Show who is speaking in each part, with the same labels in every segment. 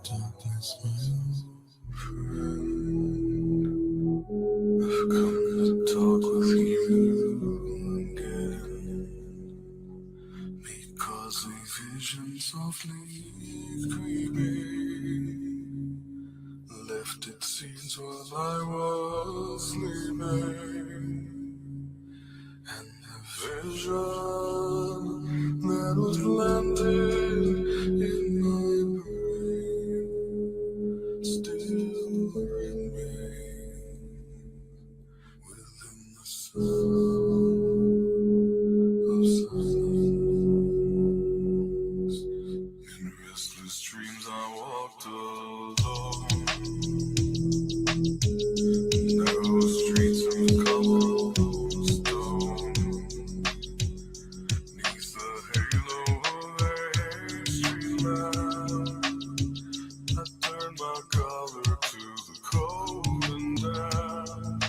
Speaker 1: Darkness, my old friend, I've come to talk with you again, because a vision softly creeping left its seeds while I was sleeping, and the vision that was planted in my brain still remains within the sound of silence. In restless dreams I walked alone, narrow streets of cobblestone, neath the halo of a street lamp. I turned my collar to the cold and damp.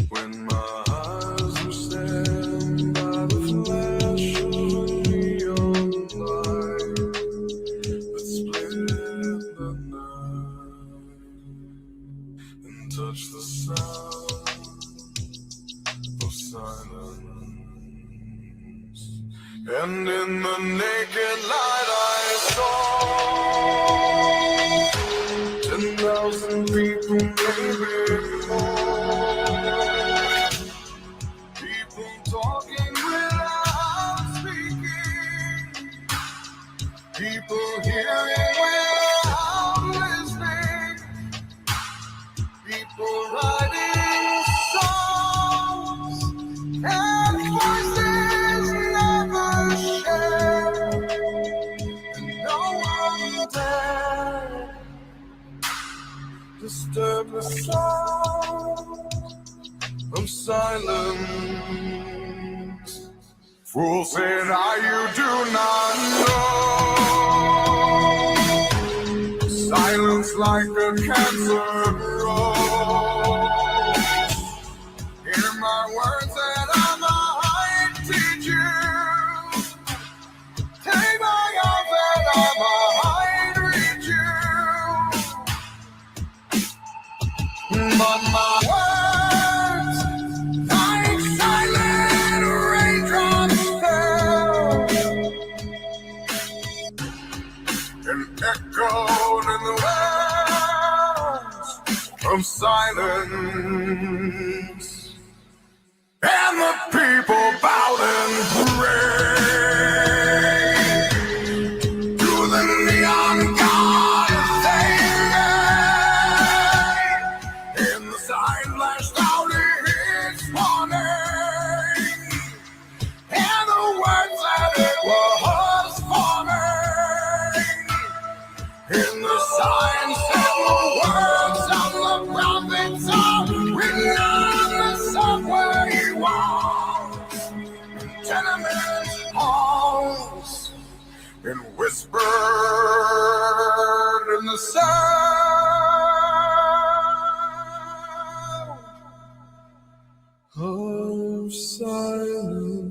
Speaker 1: When my eyes were stabbed by the flash of a neon light that split the night and touched the sound of silence. And in the naked light I saw 10,000 people, maybe more. People talking without speaking. People hearing without listening. People writing songs and voices never shared. And no one dared disturb the sound of silence. Fool said I, you do not know. Silence like a cancer grows. Hear my words that I might teach you. Take my arms that I might reach you. But my words, like silent raindrops, fell and echoed in the wells of silence. And the people bowed and prayed to the neon god they made. And the sign flashed out its warning, and the words that it was forming. And the sign said the words of the prophets are written on the subway walls, tenement halls, and whispered in the sound of silence.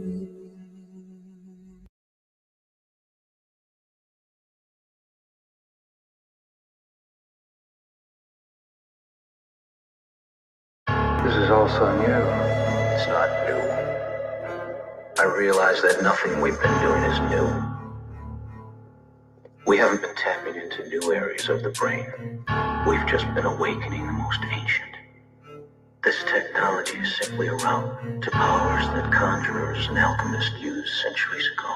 Speaker 2: This is also new. It's not new. I realize that nothing we've been doing is new. We haven't been tapping into new areas of the brain. We've just been awakening the most ancient. This technology is simply a route to powers that conjurers and alchemists used centuries ago.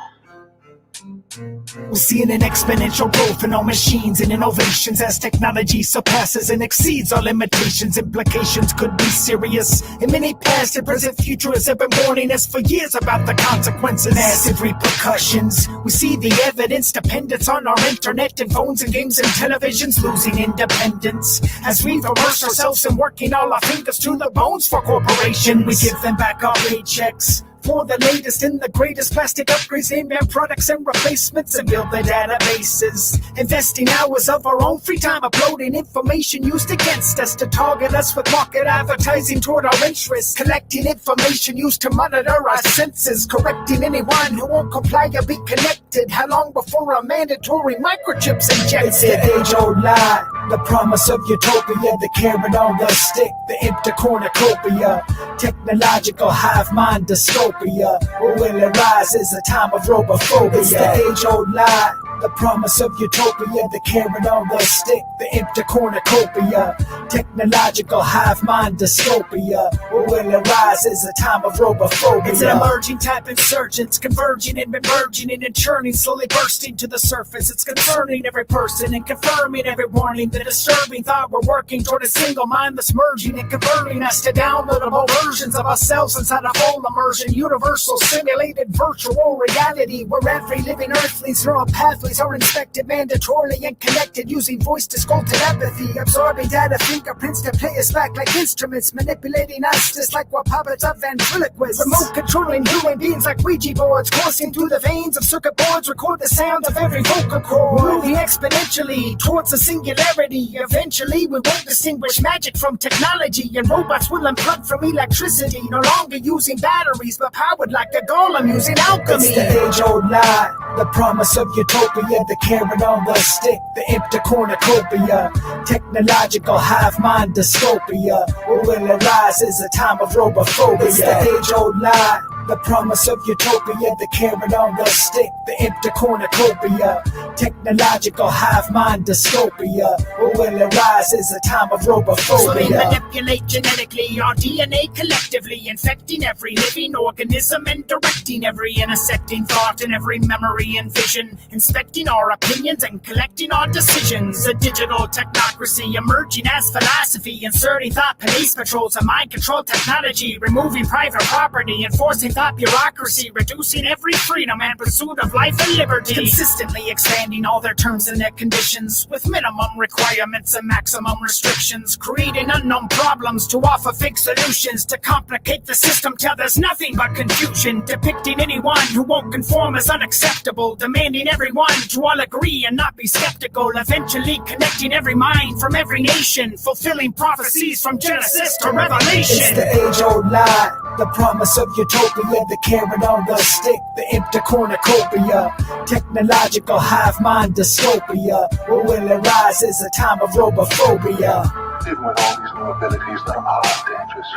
Speaker 3: We're seeing an exponential growth in our machines and innovations as technology surpasses and exceeds our limitations. Implications could be serious in many past and present futurists have been warning us for years about the consequences. Massive repercussions. We see the evidence, dependence on our internet and phones and games and televisions, losing independence as we immerse ourselves in working all our fingers to the bones for corporations. We give them back our paychecks for the latest and the greatest plastic upgrades, name brand products and replacements, and build their databases. Investing hours of our own free time uploading information used against us to target us with market advertising toward our interests. Collecting information used to monitor our senses, correcting anyone who won't comply or be connected. How long before a mandatory microchips injected? It's the age-old lie, the promise of utopia, the carrot on the stick, the empty cornucopia, technological hive mind dystopia. Or will it rise as a time of robophobia? It's the age-old lie, the promise of utopia, the carrot on the stick, the empty cornucopia, technological hive mind dystopia. Or will it rise as a time of robophobia? It's an emerging type insurgence, converging and emerging and churning, slowly bursting to the surface. It's concerning every person and confirming every warning. The disturbing thought we're working toward a single mindless merging and converting us to downloadable versions of ourselves inside a full immersion, universal simulated virtual reality, where every living earthling's neural pathways are inspected mandatorily and connected using voice to skull telepathy, absorbing data fingerprints to play us back like instruments, manipulating us just like we're puppets of ventriloquists, remote controlling human beings like Ouija boards, coursing through the veins of circuit boards, record the sound of every vocal cord, moving exponentially towards a singularity. Eventually we won't distinguish magic from technology, and robots will unplug from electricity, no longer using batteries but powered like a golem using alchemy. It's the age-old lie, the promise of utopia, the carrot on the stick, the empty cornucopia, technological hive mind dystopia. Or will it rise as a time of robophobia? It's the age-old lie, the promise of utopia, the carrot on the stick, the empty cornucopia, technological hive mind dystopia. Or will it rise as a time of robophobia? So they manipulate genetically our DNA collectively, infecting every living organism and directing every intersecting thought and every memory and vision, inspecting our opinions and collecting our decisions. A digital technocracy emerging as philosophy, inserting thought police patrols and mind control technology, removing private property, enforcing thought bureaucracy, reducing every freedom and pursuit of life and liberty, consistently expanding all their terms and their conditions with minimum requirements and maximum restrictions, creating unknown problems to offer fake solutions, to complicate the system till there's nothing but confusion, depicting anyone who won't conform as unacceptable, demanding everyone to all agree and not be skeptical, eventually connecting every mind from every nation, fulfilling prophecies from Genesis to Revelation. It's the age-old lie, the promise of utopia, the carrot on the stick, the empty cornucopia, technological hive mind dystopia. Or will it rise as a time of robophobia?
Speaker 4: Even with all these new abilities that are dangerous,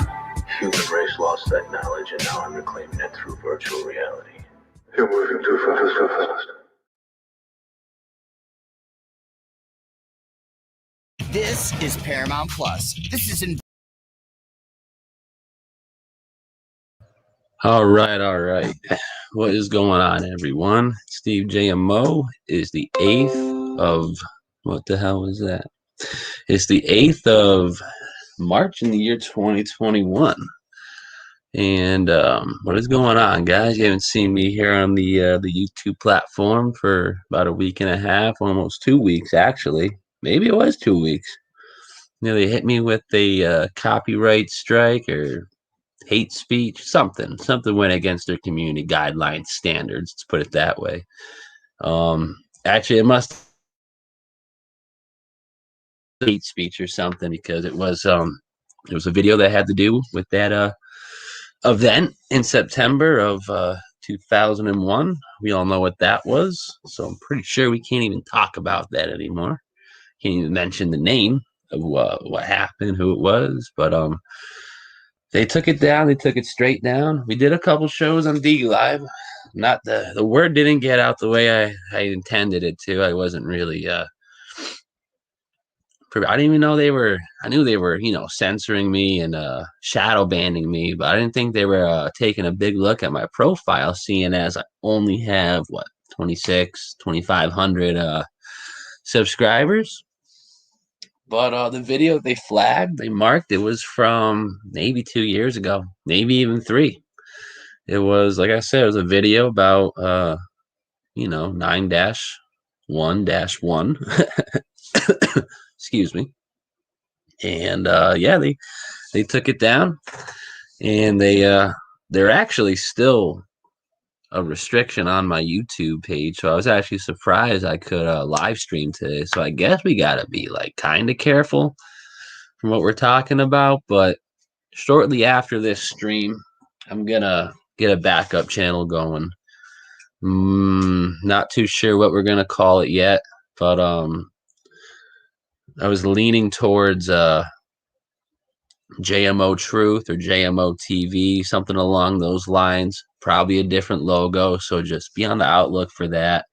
Speaker 2: Human race lost that knowledge, and now I'm reclaiming it through virtual reality.
Speaker 4: you're moving too fast.
Speaker 5: This is Paramount Plus. This is in.
Speaker 6: All right. What is going on, everyone? Steve JMO is the 8th of, what the hell is that? It's the 8th of March in the year 2021. And what is going on, guys? You haven't seen me here on the YouTube platform for about a week and a half, almost 2 weeks, actually. Maybe it was 2 weeks. You know, they hit me with a copyright strike or hate speech, something went against their community guidelines standards, let's put it that way. Actually, it must hate speech or something, because it was a video that had to do with that event in September of 2001. We all know what that was, so I'm pretty sure we can't even talk about that anymore. Can't even mention the name of what happened, who it was, but they took it down. They took it straight down. We did a couple shows on D Live. Not the word didn't get out the way I intended it to. I wasn't really I didn't even know they were. I knew they were, censoring me and shadow banning me, but I didn't think they were taking a big look at my profile, seeing as I only have 2,500 subscribers. But the video they flagged, they marked, it was from maybe 2 years ago, maybe even 3. It was, like I said, it was a video about, 9-1-1. Excuse me. And, yeah, they took it down, and they they're actually still a restriction on my YouTube page, so I was actually surprised I could live stream today. So I guess we gotta be like kind of careful from what we're talking about. But shortly after this stream, I'm gonna get a backup channel going. Not too sure what we're gonna call it yet, but I was leaning towards JMO Truth or JMO TV, something along those lines. Probably a different logo, so just be on the outlook for that.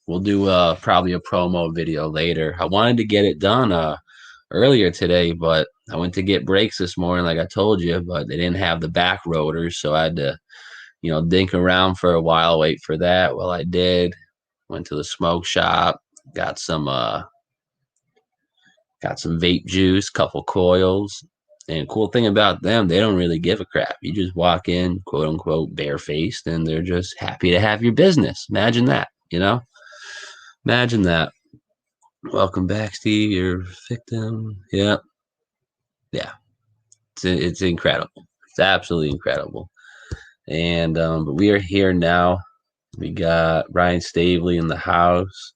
Speaker 6: We'll do probably a promo video later. I wanted to get it done earlier today, but I went to get brakes this morning, like I told you, but they didn't have the back rotors, so I had to, dink around for a while, wait for that. Well, I did. Went to the smoke shop, got some vape juice, couple coils. And cool thing about them, they don't really give a crap. You just walk in, quote unquote, barefaced, and they're just happy to have your business. Imagine that, Imagine that. Welcome back, Steve. You're a victim. Yeah. Yeah. It's incredible. It's absolutely incredible. And but we are here now. We got Ryan Stavely in the house.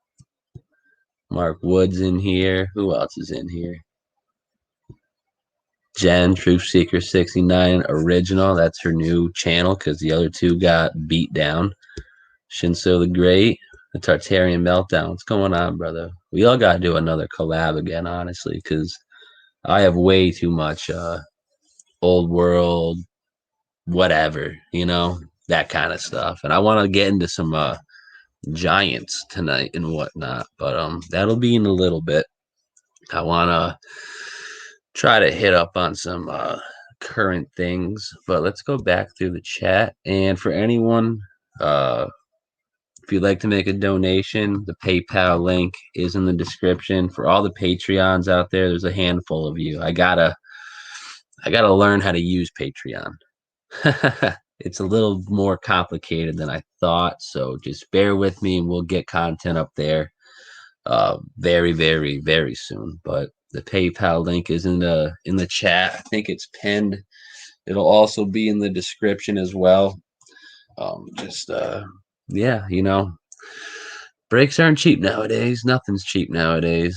Speaker 6: Mark Woods in here. Who else is in here? Jen, Truth Seeker 69 Original. That's her new channel because the other two got beat down. Shinso the Great, the Tartarian Meltdown. What's going on, brother? We all got to do another collab again, honestly, because I have way too much old world, whatever, that kind of stuff. And I want to get into some giants tonight and whatnot, but that'll be in a little bit. I want to try to hit up on some current things, but let's go back through the chat. And for anyone, if you'd like to make a donation, the PayPal link is in the description. For all the Patreons out there, there's a handful of you. I gotta learn how to use Patreon. It's a little more complicated than I thought, so just bear with me and we'll get content up there very, very, very soon. But the PayPal link is in the chat. I think it's pinned. It'll also be in the description as well. Yeah, breaks aren't cheap nowadays. Nothing's cheap nowadays.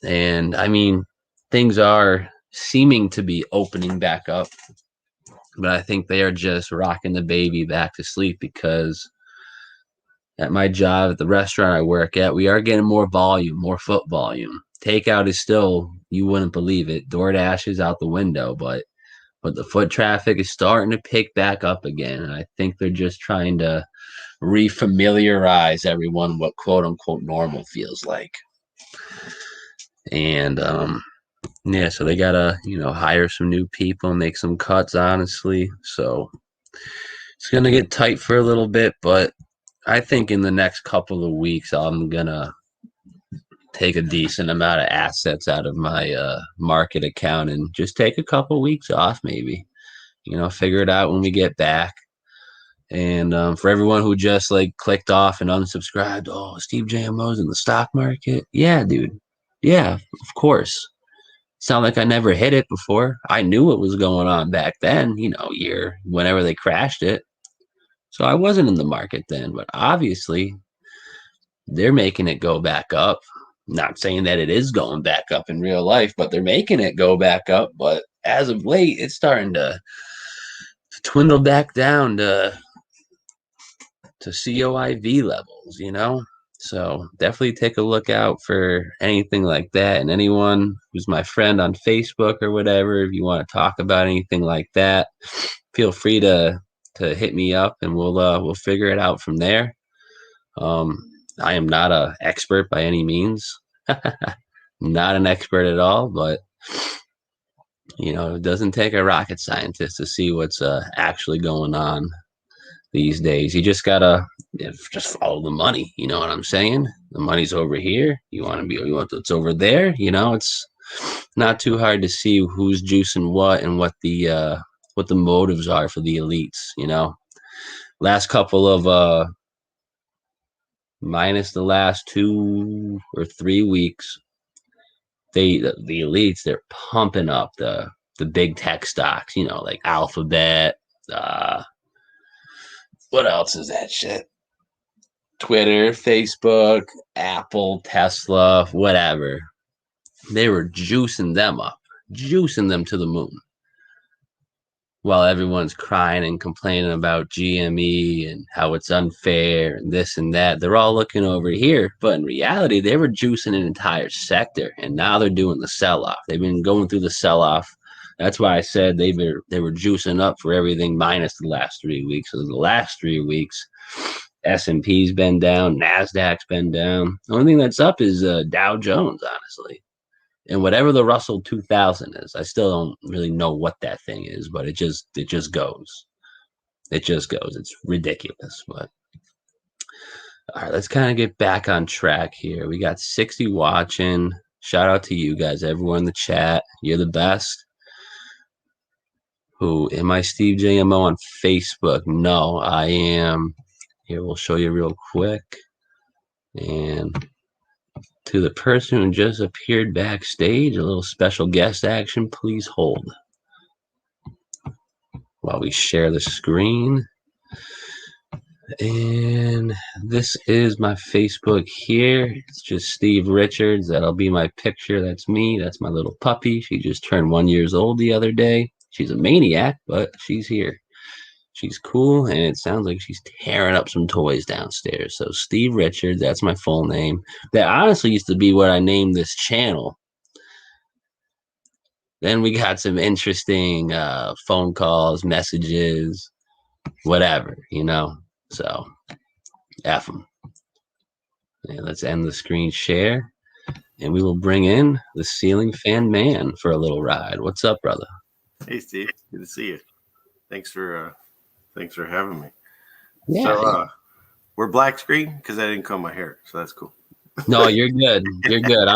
Speaker 6: And I mean, things are seeming to be opening back up, but I think they are just rocking the baby back to sleep because at my job, at the restaurant I work at, we are getting more volume, more foot volume. Takeout is still, you wouldn't believe it, DoorDash is out the window, but the foot traffic is starting to pick back up again. And I think they're just trying to refamiliarize everyone what quote unquote normal feels like. And yeah, so they gotta hire some new people, make some cuts, honestly. So it's gonna get tight for a little bit, but I think in the next couple of weeks I'm gonna take a decent amount of assets out of my market account and just take a couple weeks off, maybe figure it out when we get back. And for everyone who just clicked off and unsubscribed, oh, Steve JMO's in the stock market. Yeah, dude. Yeah, of course. Sound like I never hit it before. I knew what was going on back then, whenever they crashed it. So I wasn't in the market then, but obviously they're making it go back up. Not saying that it is going back up in real life, but they're making it go back up. But as of late, it's starting to dwindle back down to COIV levels, So definitely take a look out for anything like that. And anyone who's my friend on Facebook or whatever, if you want to talk about anything like that, feel free to hit me up and we'll figure it out from there. I am not an expert by any means. Not an expert at all, but it doesn't take a rocket scientist to see what's actually going on these days. You just gotta just follow the money. You know what I'm saying? The money's over here. You want what's over there. It's not too hard to see who's juicing what and what the motives are for the elites. Last couple of minus the last 2 or 3 weeks, the elites, they're pumping up the big tech stocks. Like Alphabet, What else is that shit? Twitter, Facebook, Apple, Tesla, whatever. They were juicing them up, juicing them to the moon. While everyone's crying and complaining about GME and how it's unfair and this and that, they're all looking over here. But in reality, they were juicing an entire sector, and now they're doing the sell-off. They've been going through the sell-off. That's why I said they were juicing up for everything minus the last 3 weeks. So the last 3 weeks, S&P's been down, Nasdaq's been down. The only thing that's up is Dow Jones, honestly. And whatever the Russell 2000 is, I still don't really know what that thing is, but it just goes. It just goes. It's ridiculous. But all right, let's kind of get back on track here. We got 60 watching. Shout out to you guys, everyone in the chat. You're the best. Who am I? Steve JMO on Facebook? No, I am. Here, we'll show you real quick. And to the person who just appeared backstage, a little special guest action. Please hold while we share the screen. And this is my Facebook here. It's just Steve Richards. That'll be my picture. That's me. That's my little puppy. She just turned 1 year old the other day. She's a maniac, but she's here. She's cool, and it sounds like she's tearing up some toys downstairs. So Steve Richards, that's my full name. That honestly used to be what I named this channel. Then we got some interesting phone calls, messages, whatever, you know. So, F them. And let's end the screen share, and we will bring in the ceiling fan man for a little ride. What's up, brother?
Speaker 7: Hey, Steve. Good to see you. Thanks for having me.
Speaker 6: Yeah.
Speaker 7: So, we're black screen because I didn't comb my hair, so that's cool.
Speaker 6: No, you're good. You're good.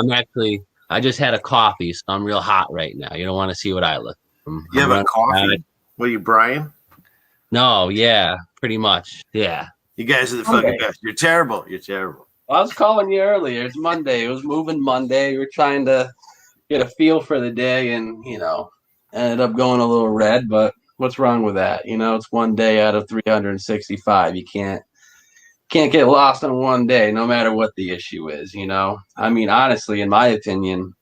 Speaker 6: I just had a coffee, so I'm real hot right now. You don't want to see what I look.
Speaker 7: You have a coffee? What are you, Brian?
Speaker 6: No, yeah, pretty much. Yeah.
Speaker 7: You guys are the fucking best. You're terrible. You're terrible.
Speaker 6: Well, I was calling you earlier. It's Monday. It was moving Monday. We were trying to get a feel for the day and, you know, ended up going a little red, but what's wrong with that? You know, it's one day out of 365. You can't get lost on one day, no matter what the issue is, you know? I mean, honestly, in my opinion,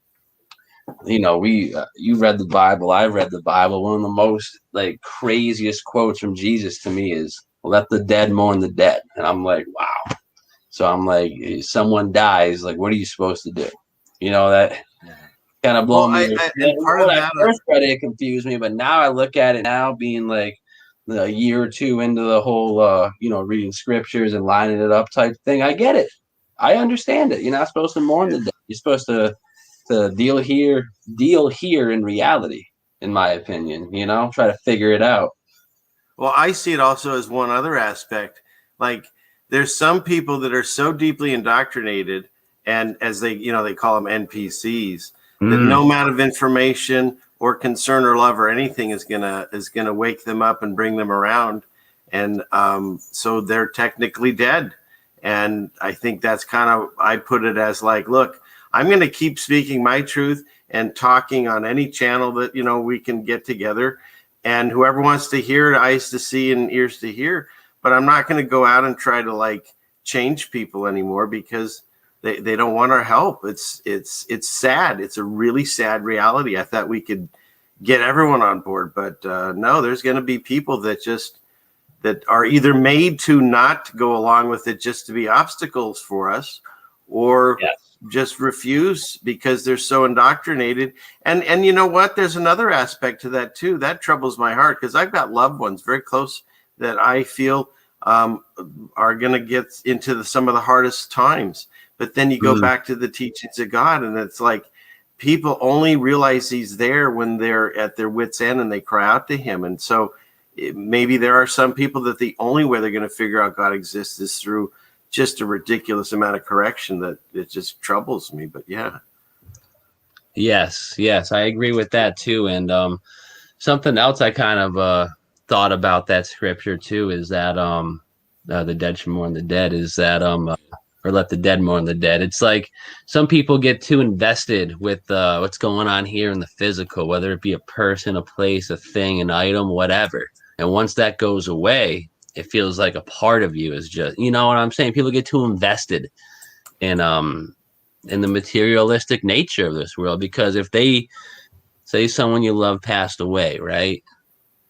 Speaker 6: you know, you read the Bible, I read the Bible. One of the most like craziest quotes from Jesus to me is "Let the dead mourn the dead," and I'm like, wow. So I'm like, if someone dies, like, what are you supposed to do? You know, that kind of blown me. When I first read it, it confused me, but now I look at it now, being like a year or two into the whole, you know, reading scriptures and lining it up type thing. I get it. I understand it. You're not supposed to mourn the dead. You're supposed to deal here in reality, in my opinion, you know, try to figure it out.
Speaker 7: Well, I see it also as one other aspect. Like, there's some people that are so deeply indoctrinated, and as they call them NPCs, that no amount of information or concern or love or anything is gonna wake them up and bring them around. And so they're technically dead. And I think that's kind of, I put it as like, look, I'm going to keep speaking my truth and talking on any channel that, you know, we can get together, and whoever wants to hear, eyes to see and ears to hear. But I'm not going to go out and try to like change people anymore, because they don't want our help. It's sad. It's a really sad reality. I thought we could get everyone on board, but no, there's going to be people that are either made to not go along with it just to be obstacles for us, or just refuse because they're so indoctrinated. And you know what? There's another aspect to that too. That troubles my heart, because I've got loved ones very close that I feel are going to get into some of the hardest times. But then you go back to the teachings of God, and it's like people only realize he's there when they're at their wit's end and they cry out to him. And so maybe there are some people that the only way they're going to figure out God exists is through just a ridiculous amount of correction that it just troubles me. But yeah.
Speaker 6: Yes, I agree with that too. And something else I kind of thought about that scripture too is that the dead should mourn the dead, is that or let the dead mourn the dead. It's like some people get too invested with what's going on here in the physical, whether it be a person, a place, a thing, an item, whatever. And once that goes away, it feels like a part of you is just, you know what I'm saying? People get too invested in the materialistic nature of this world, because if they say someone you love passed away, right?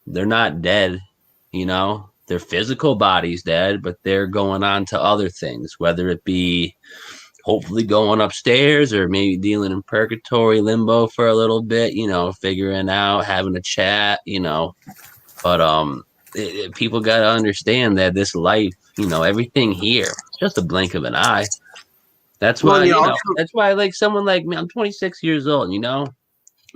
Speaker 6: They're not dead, you know? Their physical body's dead, but they're going on to other things, whether it be hopefully going upstairs or maybe dealing in purgatory limbo for a little bit, you know, figuring out, having a chat, you know. But people got to understand that this life, you know, everything here, it's just a blink of an eye. That's
Speaker 7: Well,
Speaker 6: why,
Speaker 7: you
Speaker 6: you know,
Speaker 7: also,
Speaker 6: that's why like someone like me, I'm 26 years old, you know,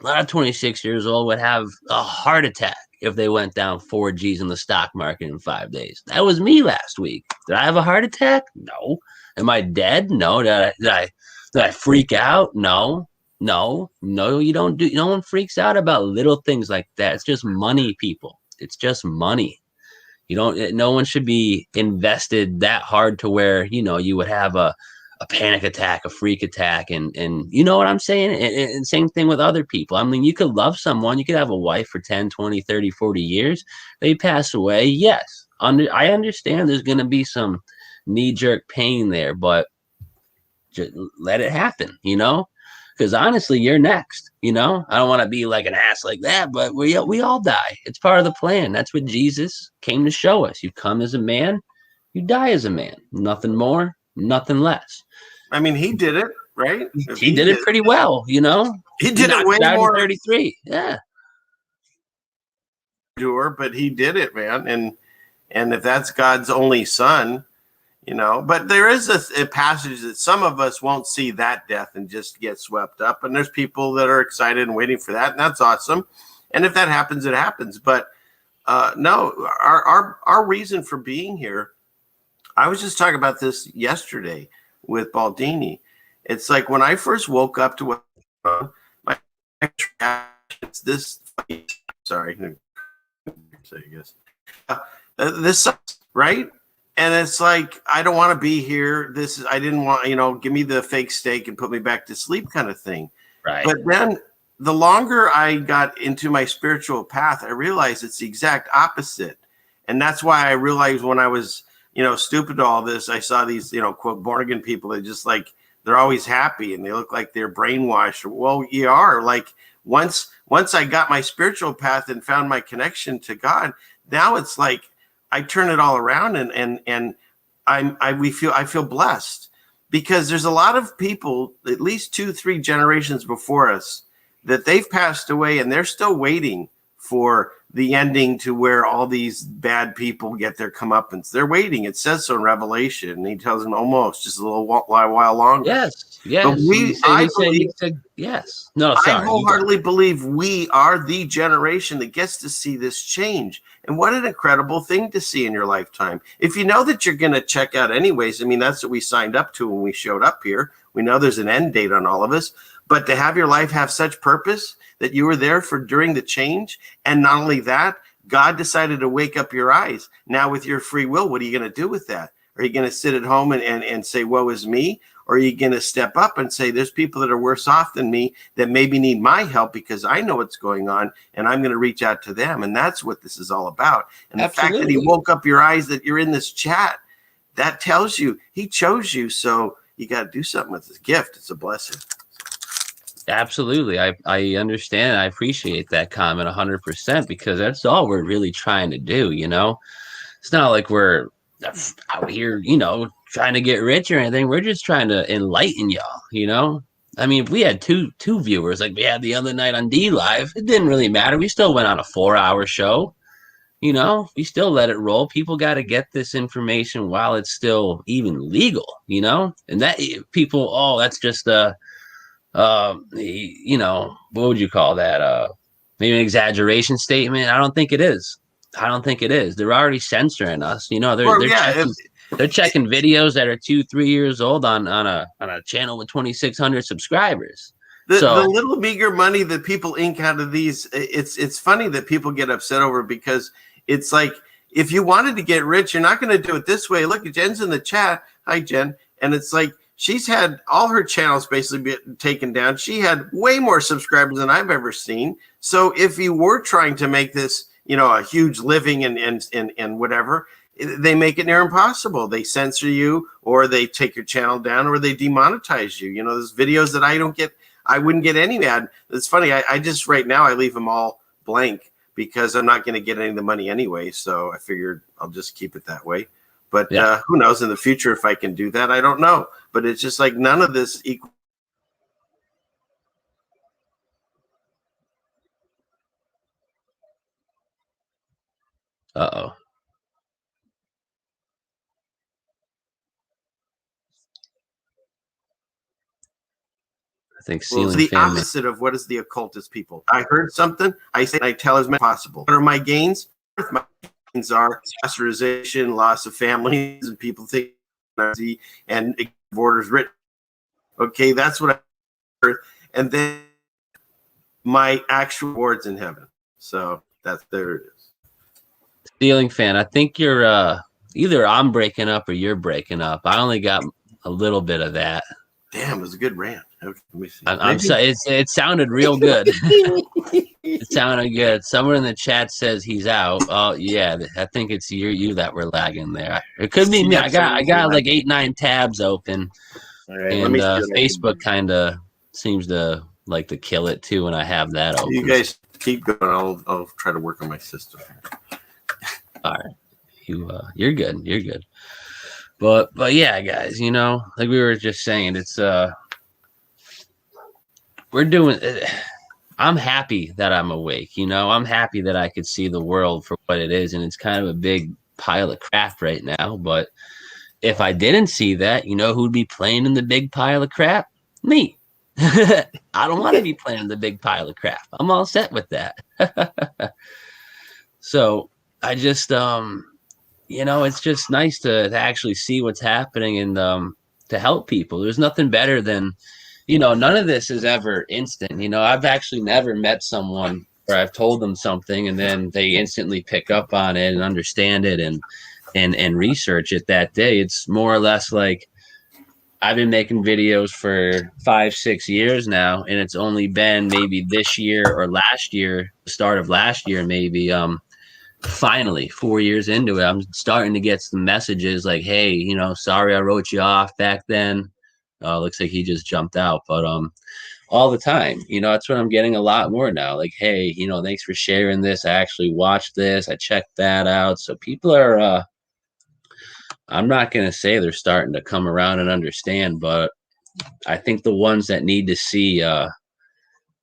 Speaker 6: a lot of 26 years old would have a heart attack if they went down 4Gs in the stock market in 5 days. That was me last week. Did I have a heart attack? No. Am I dead? No. Did I freak out? No. No. No, you don't do, no one freaks out about little things like that. It's just money, people. It's just money. You don't, no one should be invested that hard to where, you know, you would have a panic attack, a freak attack, and you know what I'm saying? And same thing with other people. I mean, you could love someone, you could have a wife for 10, 20, 30, 40 years. They pass away. Yes. I understand there's going to be some knee-jerk pain there, but just let it happen, you know? Because honestly, you're next, you know? I don't want to be like an ass like that, but we all die. It's part of the plan. That's what Jesus came to show us. You come as a man, you die as a man. Nothing more, nothing less.
Speaker 7: I mean, he did it, right? If
Speaker 6: He did it pretty well, you know?
Speaker 7: He did it way
Speaker 6: out
Speaker 7: more
Speaker 6: in 33. Yeah.
Speaker 7: sure, but he did it, man. And if that's God's only son, you know, but there is a passage that some of us won't see that death and just get swept up. And there's people that are excited and waiting for that. And that's awesome. And if that happens, it happens. But no, our reason for being here, I was just talking about this yesterday with Baldini. It's like when I first woke up to what my it's this. Sorry, I guess this sucks, right? And it's like I don't want to be here. This is I didn't want, you know, give me the fake steak and put me back to sleep kind of thing.
Speaker 6: Right.
Speaker 7: But then the longer I got into my spiritual path, I realized it's the exact opposite. And that's why I realized when I was, you know, stupid to all this, I saw these, you know, quote, born again people that just like, they're always happy and they look like they're brainwashed. Well, you are. Like once I got my spiritual path and found my connection to God, now it's like I turn it all around and I feel blessed because there's a lot of people, at least 2-3 generations before us, that they've passed away and they're still waiting for the ending to where all these bad people get their comeuppance. They're waiting. It says so in Revelation. And he tells them almost just a little while longer.
Speaker 6: Yes. Yes.
Speaker 7: But
Speaker 6: he said yes. No, sorry.
Speaker 7: I wholeheartedly believe we are the generation that gets to see this change. And what an incredible thing to see in your lifetime. If you know that you're going to check out anyways, I mean, that's what we signed up to when we showed up here. We know there's an end date on all of us. But to have your life have such purpose that you were there for during the change. And not only that, God decided to wake up your eyes. Now with your free will, what are you going to do with that? Are you going to sit at home and say, woe is me? Or are you going to step up and say, there's people that are worse off than me that maybe need my help because I know what's going on and I'm going to reach out to them. And that's what this is all about. And the fact that he woke up your eyes, that you're in this chat, that tells you he chose you. So you got to do something with this gift. It's a blessing.
Speaker 6: Absolutely. I understand. I appreciate that comment 100% because that's all we're really trying to do. You know, it's not like we're out here, you know, trying to get rich or anything. We're just trying to enlighten y'all, you know. I mean, if we had two viewers like we had the other night on D Live, it didn't really matter. We still went on a 4-hour show, you know. We still let it roll. People got to get this information while it's still even legal, you know. And that people, oh, that's just you know, what would you call that? Maybe an exaggeration statement. I don't think it is. They're already censoring us. You know, they're checking videos that are 2-3 years old on a channel with 2,600 subscribers.
Speaker 7: The little meager money that people ink out of these, it's funny that people get upset over because it's like if you wanted to get rich, you're not going to do it this way. Look, Jen's in the chat. Hi, Jen. And it's like she's had all her channels basically taken down. She had way more subscribers than I've ever seen. So if you were trying to make this a huge living and whatever, they make it near impossible. They censor you, or they take your channel down, or they demonetize you. There's videos that I wouldn't get any ad. It's funny. I just right now I leave them all blank because I'm not going to get any of the money anyway. So I figured I'll just keep it that way. But who knows in the future if I can do that? I don't know. But it's just like none of this equals.
Speaker 6: Uh-oh. I think ceiling
Speaker 7: The
Speaker 6: fan.
Speaker 7: opposite of what is the occultist people. I heard something. I say I tell as much as possible. What are my gains? My gains are ostracization, loss of families, and people think and borders written. Okay, that's what I heard. And then my actual rewards in heaven. So there it is.
Speaker 6: Ceiling fan. I think you're either I'm breaking up or you're breaking up. I only got a little bit of that.
Speaker 7: Damn, it was a good rant. Okay, let me see.
Speaker 6: I'm sorry. It sounded real good. It sounded good. Someone in the chat says he's out. Oh yeah, I think it's you that were lagging there. It could be me. I got like 8-9 tabs open,
Speaker 7: right,
Speaker 6: and Facebook kind of seems to like to kill it too when I have that open.
Speaker 7: You guys keep going. I'll try to work on my system.
Speaker 6: All right, you're good. You're good. But yeah, guys, like we were just saying, it's we're doing. I'm happy that I'm awake. I'm happy that I could see the world for what it is, and it's kind of a big pile of crap right now. But if I didn't see that, who'd be playing in the big pile of crap? Me. I don't want to be playing in the big pile of crap. I'm all set with that. So I just it's just nice to actually see what's happening and to help people. There's nothing better than, none of this is ever instant. I've actually never met someone where I've told them something and then they instantly pick up on it and understand it and research it that day. It's more or less like I've been making videos for 5-6 years now, and it's only been maybe this year or last year, the start of last year, maybe, finally 4 years into it, I'm starting to get some messages like, hey, sorry I wrote you off back then. Looks like he just jumped out, but all the time, that's what I'm getting a lot more now. Like, hey, thanks for sharing this. I actually watched this. I checked that out. So people are, I'm not going to say they're starting to come around and understand, but I think the ones that need to see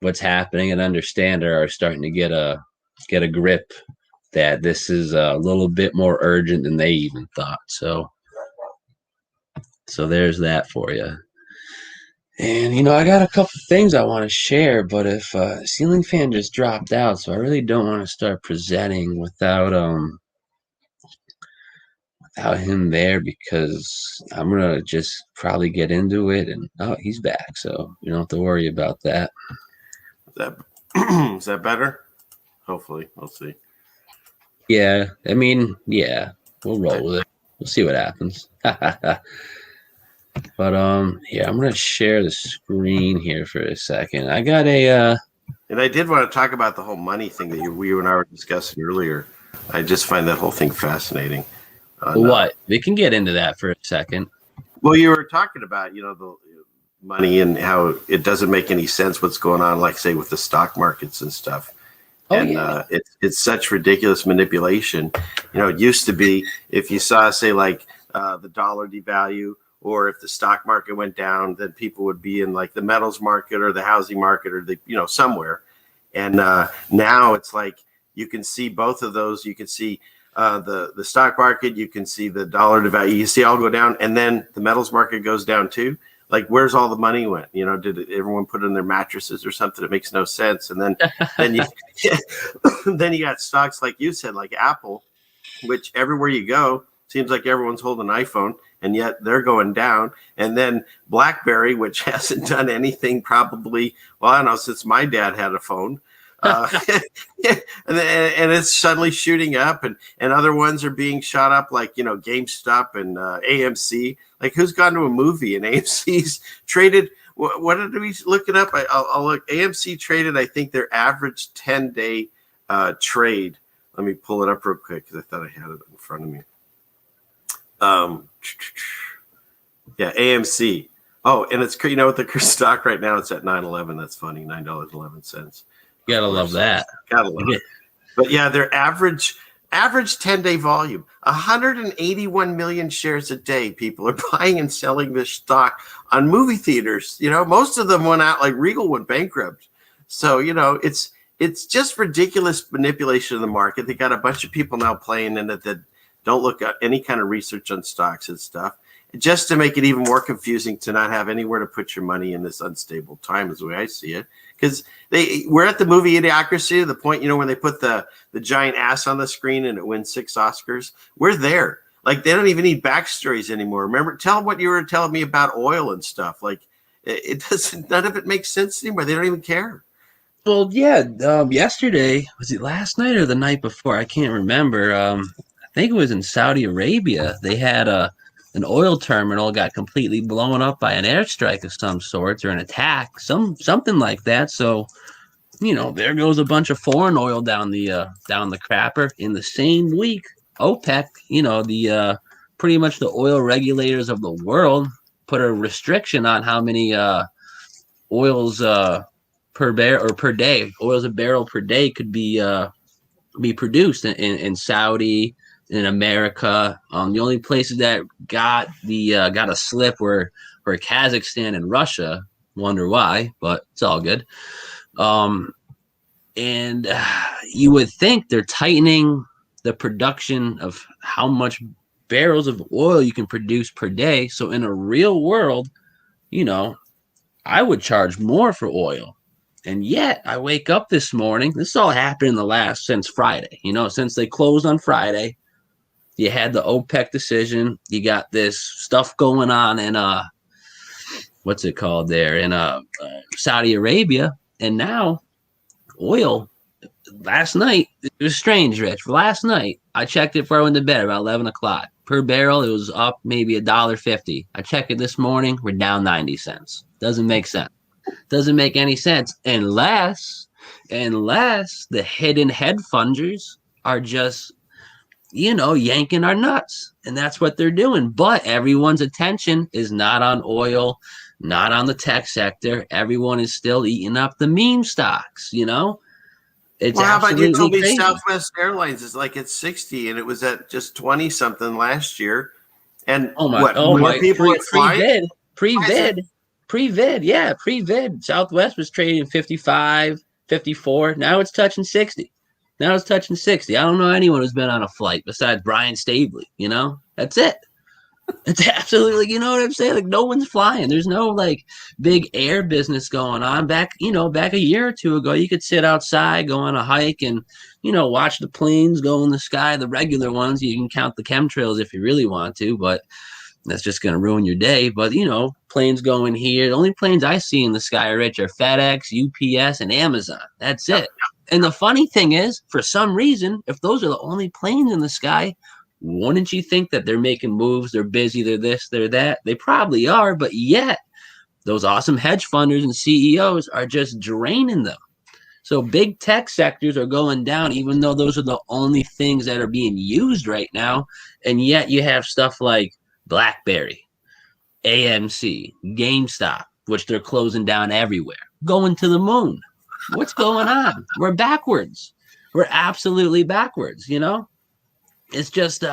Speaker 6: what's happening and understand are starting to get a grip that this is a little bit more urgent than they even thought. So there's that for you. And, I got a couple things I want to share, but if Ceiling Fan just dropped out, so I really don't want to start presenting without him there, because I'm going to just probably get into it. And, he's back, so you don't have to worry about that.
Speaker 7: Is that better? Hopefully. We'll see.
Speaker 6: Yeah, I mean, yeah, we'll roll with it. We'll see what happens. But yeah, I'm gonna share the screen here for a second. I got a
Speaker 7: and I did want to talk about the whole money thing that you and I were discussing earlier. I just find that whole thing fascinating.
Speaker 6: What? We can get into that for a second.
Speaker 7: Well, you were talking about, the money and how it doesn't make any sense what's going on, like say with the stock markets and stuff. It's such ridiculous manipulation. It used to be if you saw, say, like the dollar devalue, or if the stock market went down, then people would be in like the metals market or the housing market or somewhere. And now it's like you can see both of those. You can see the stock market, you can see the dollar devalue, you see all go down, and then the metals market goes down too. Like, where's all the money went? Did everyone put in their mattresses or something? It makes no sense. And then then you got stocks like you said, like Apple, which everywhere you go seems like everyone's holding an iPhone, and yet they're going down. And then BlackBerry, which hasn't done anything probably, well, I don't know, since my dad had a phone. And it's suddenly shooting up, and other ones are being shot up, like GameStop and AMC. Like, who's gone to a movie and AMC's traded? What did we look it up? I'll look. AMC traded, I think their average 10-day trade Let me pull it up real quick because I thought I had it in front of me. Yeah, AMC. Oh, and it's, you know, with the stock right now, it's at $9.11. That's funny, $9.11.
Speaker 6: Gotta love that.
Speaker 7: Gotta love it. But yeah, their average 10-day volume, 181 million shares a day. People are buying and selling this stock on movie theaters. You know, most of them went out, like Regal went bankrupt. So, you know, it's just ridiculous manipulation of the market. They got a bunch of people now playing in it that don't look at any kind of research on stocks and stuff, just to make it even more confusing to not have anywhere to put your money in this unstable time, is the way I see it. Because we're at the movie Idiocracy, to the point, you know, when they put the giant ass on the screen and it wins 6 Oscars. We're there. Like, they don't even need backstories anymore. Remember, tell them what you were telling me about oil and stuff. Like, it doesn't, none of it makes sense anymore. They don't even care.
Speaker 6: Well, yeah. Yesterday, was it last night or the night before? I can't remember. I think it was in Saudi Arabia. They had an oil terminal got completely blown up by an airstrike of some sorts, or an attack, something like that. So, you know, there goes a bunch of foreign oil down the crapper. In the same week, OPEC, you know, the pretty much the oil regulators of the world put a restriction on how many oils per barrel or per day, oils a barrel per day could be produced in Saudi, in America. The only places that got a slip were Kazakhstan and Russia. Wonder why, but it's all good. And you would think they're tightening the production of how much barrels of oil you can produce per day. So in a real world, you know, I would charge more for oil. And yet I wake up this morning. This all happened since Friday, you know, since they closed on Friday. You had the OPEC decision. You got this stuff going on in what's it called there in Saudi Arabia. And now oil, last night, it was strange, Rich. Last night, I checked it before I went to bed about 11 o'clock. Per barrel, it was up maybe $1.50. I checked it this morning, we're down 90 cents. Doesn't make sense. Doesn't make any sense unless the hidden head funders are just, you know, yanking our nuts. And that's what they're doing. But everyone's attention is not on oil, not on the tech sector. Everyone is still eating up the meme stocks, you know? It's
Speaker 7: well, how about you told me
Speaker 6: crazy.
Speaker 7: Southwest Airlines is like at 60 and it was at just 20 something last year. And more people
Speaker 6: pre-vid. Southwest was trading 55, 54. Now it's touching 60. I don't know anyone who's been on a flight besides Brian Stabley, you know? That's it. It's absolutely, you know what I'm saying? Like, no one's flying. There's no like big air business going on. Back a year or two ago, you could sit outside, go on a hike, and, you know, watch the planes go in the sky. The regular ones, you can count the chemtrails if you really want to, but that's just going to ruin your day. But, you know, planes going here. The only planes I see in the sky, Rich, are FedEx, UPS, and Amazon. That's it. And the funny thing is, for some reason, if those are the only planes in the sky, wouldn't you think that they're making moves? They're busy. They're this, they're that. They probably are. But yet, those awesome hedge funders and CEOs are just draining them. So big tech sectors are going down, even though those are the only things that are being used right now. And yet you have stuff like BlackBerry, AMC, GameStop, which they're closing down everywhere, going to the moon. What's going on? We're backwards. We're absolutely backwards, you know? It's just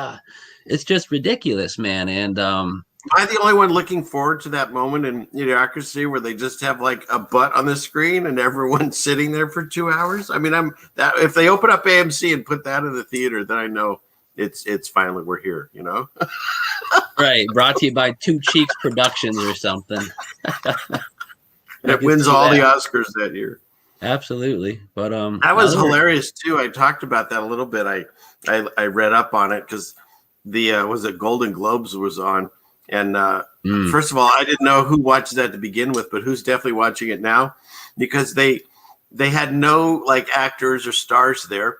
Speaker 6: ridiculous, man. And
Speaker 7: am I the only one looking forward to that moment in Idiocracy where they just have like a butt on the screen and everyone's sitting there for 2 hours? I mean, if they open up AMC and put that in the theater, then I know it's finally we're here, you know?
Speaker 6: Right. Brought to you by Two Cheeks Productions or something.
Speaker 7: It wins all the Oscars that year.
Speaker 6: Absolutely. But
Speaker 7: that was hilarious too. I talked about that a little bit. I read up on it because the was it Golden Globes was on. And first of all, I didn't know who watched that to begin with, but who's definitely watching it now, because they had no like actors or stars there.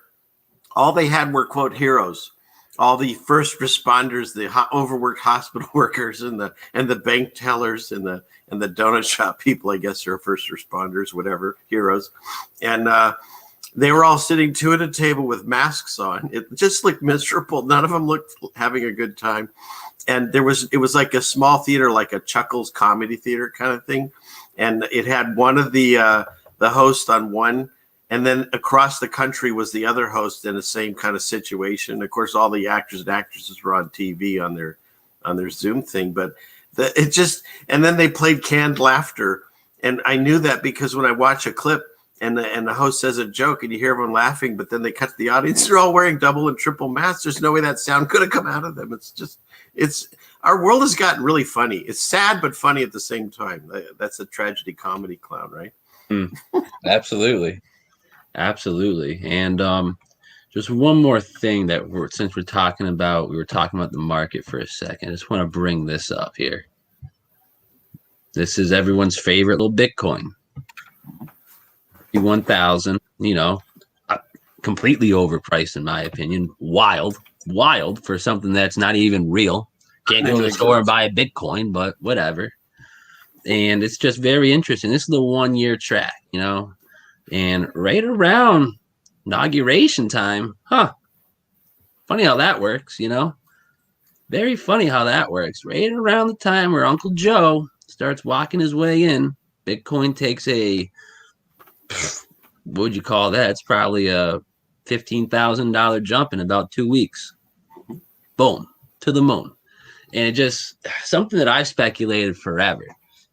Speaker 7: All they had were quote heroes, all the first responders, the overworked hospital workers, and the bank tellers and the donut shop people. I guess are first responders, whatever, heroes. And They were all sitting two at a table with masks on. It just looked miserable. None of them looked having a good time. And it was like a small theater, like a Chuckles comedy theater kind of thing. And it had one of the host on one, and then across the country was the other host in the same kind of situation. Of course, all the actors and actresses were on TV on their Zoom thing, but and then they played canned laughter. And I knew that because when I watch a clip and the host says a joke and you hear everyone laughing, but then they cut to the audience, they're all wearing double and triple masks. There's no way that sound could have come out of them. Our world has gotten really funny. It's sad, but funny at the same time. That's a tragedy comedy clown, right?
Speaker 6: Absolutely. Absolutely. And just one more thing since we were talking about the market for a second. I just want to bring this up here. This is everyone's favorite little Bitcoin. 1,000, completely overpriced in my opinion. Wild for something that's not even real. Can't go to the store and buy a Bitcoin, but whatever. And it's just very interesting. This is the 1 year track, and right around inauguration time, funny how that works, very funny how that works. Right around the time where Uncle Joe starts walking his way in, Bitcoin takes what would you call that? It's probably a $15,000 jump in about 2 weeks. Boom, to the moon. And it just, something that I've speculated forever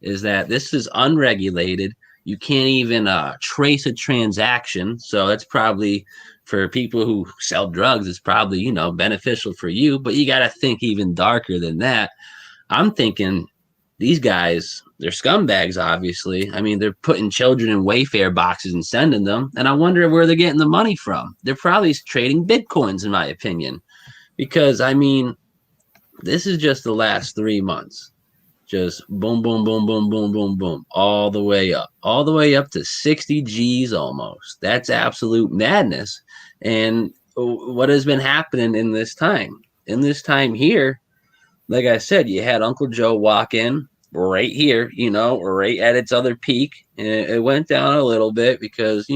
Speaker 6: is that this is unregulated. You can't even trace a transaction. So that's probably, for people who sell drugs, it's probably, beneficial for you. But you got to think even darker than that. I'm thinking these guys, they're scumbags, obviously. I mean, they're putting children in Wayfair boxes and sending them. And I wonder where they're getting the money from. They're probably trading Bitcoins, in my opinion. Because, I mean, this is just the last 3 months. Just boom, boom, boom, boom, boom, boom, boom, all the way up to 60 G's almost. That's absolute madness. And what has been happening in this time? In this time here, like I said, you had Uncle Joe walk in right here, right at its other peak. And it went down a little bit because,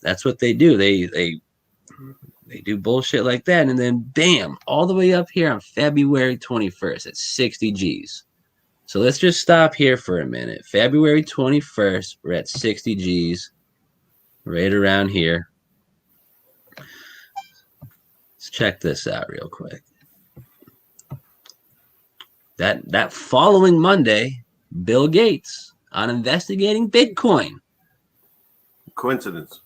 Speaker 6: that's what they do. They do bullshit like that. And then bam, all the way up here on February 21st at 60 G's. So let's just stop here for a minute. February 21st, we're at 60 G's, right around here. Let's check this out real quick. That following Monday, Bill Gates on investigating Bitcoin.
Speaker 7: Coincidence?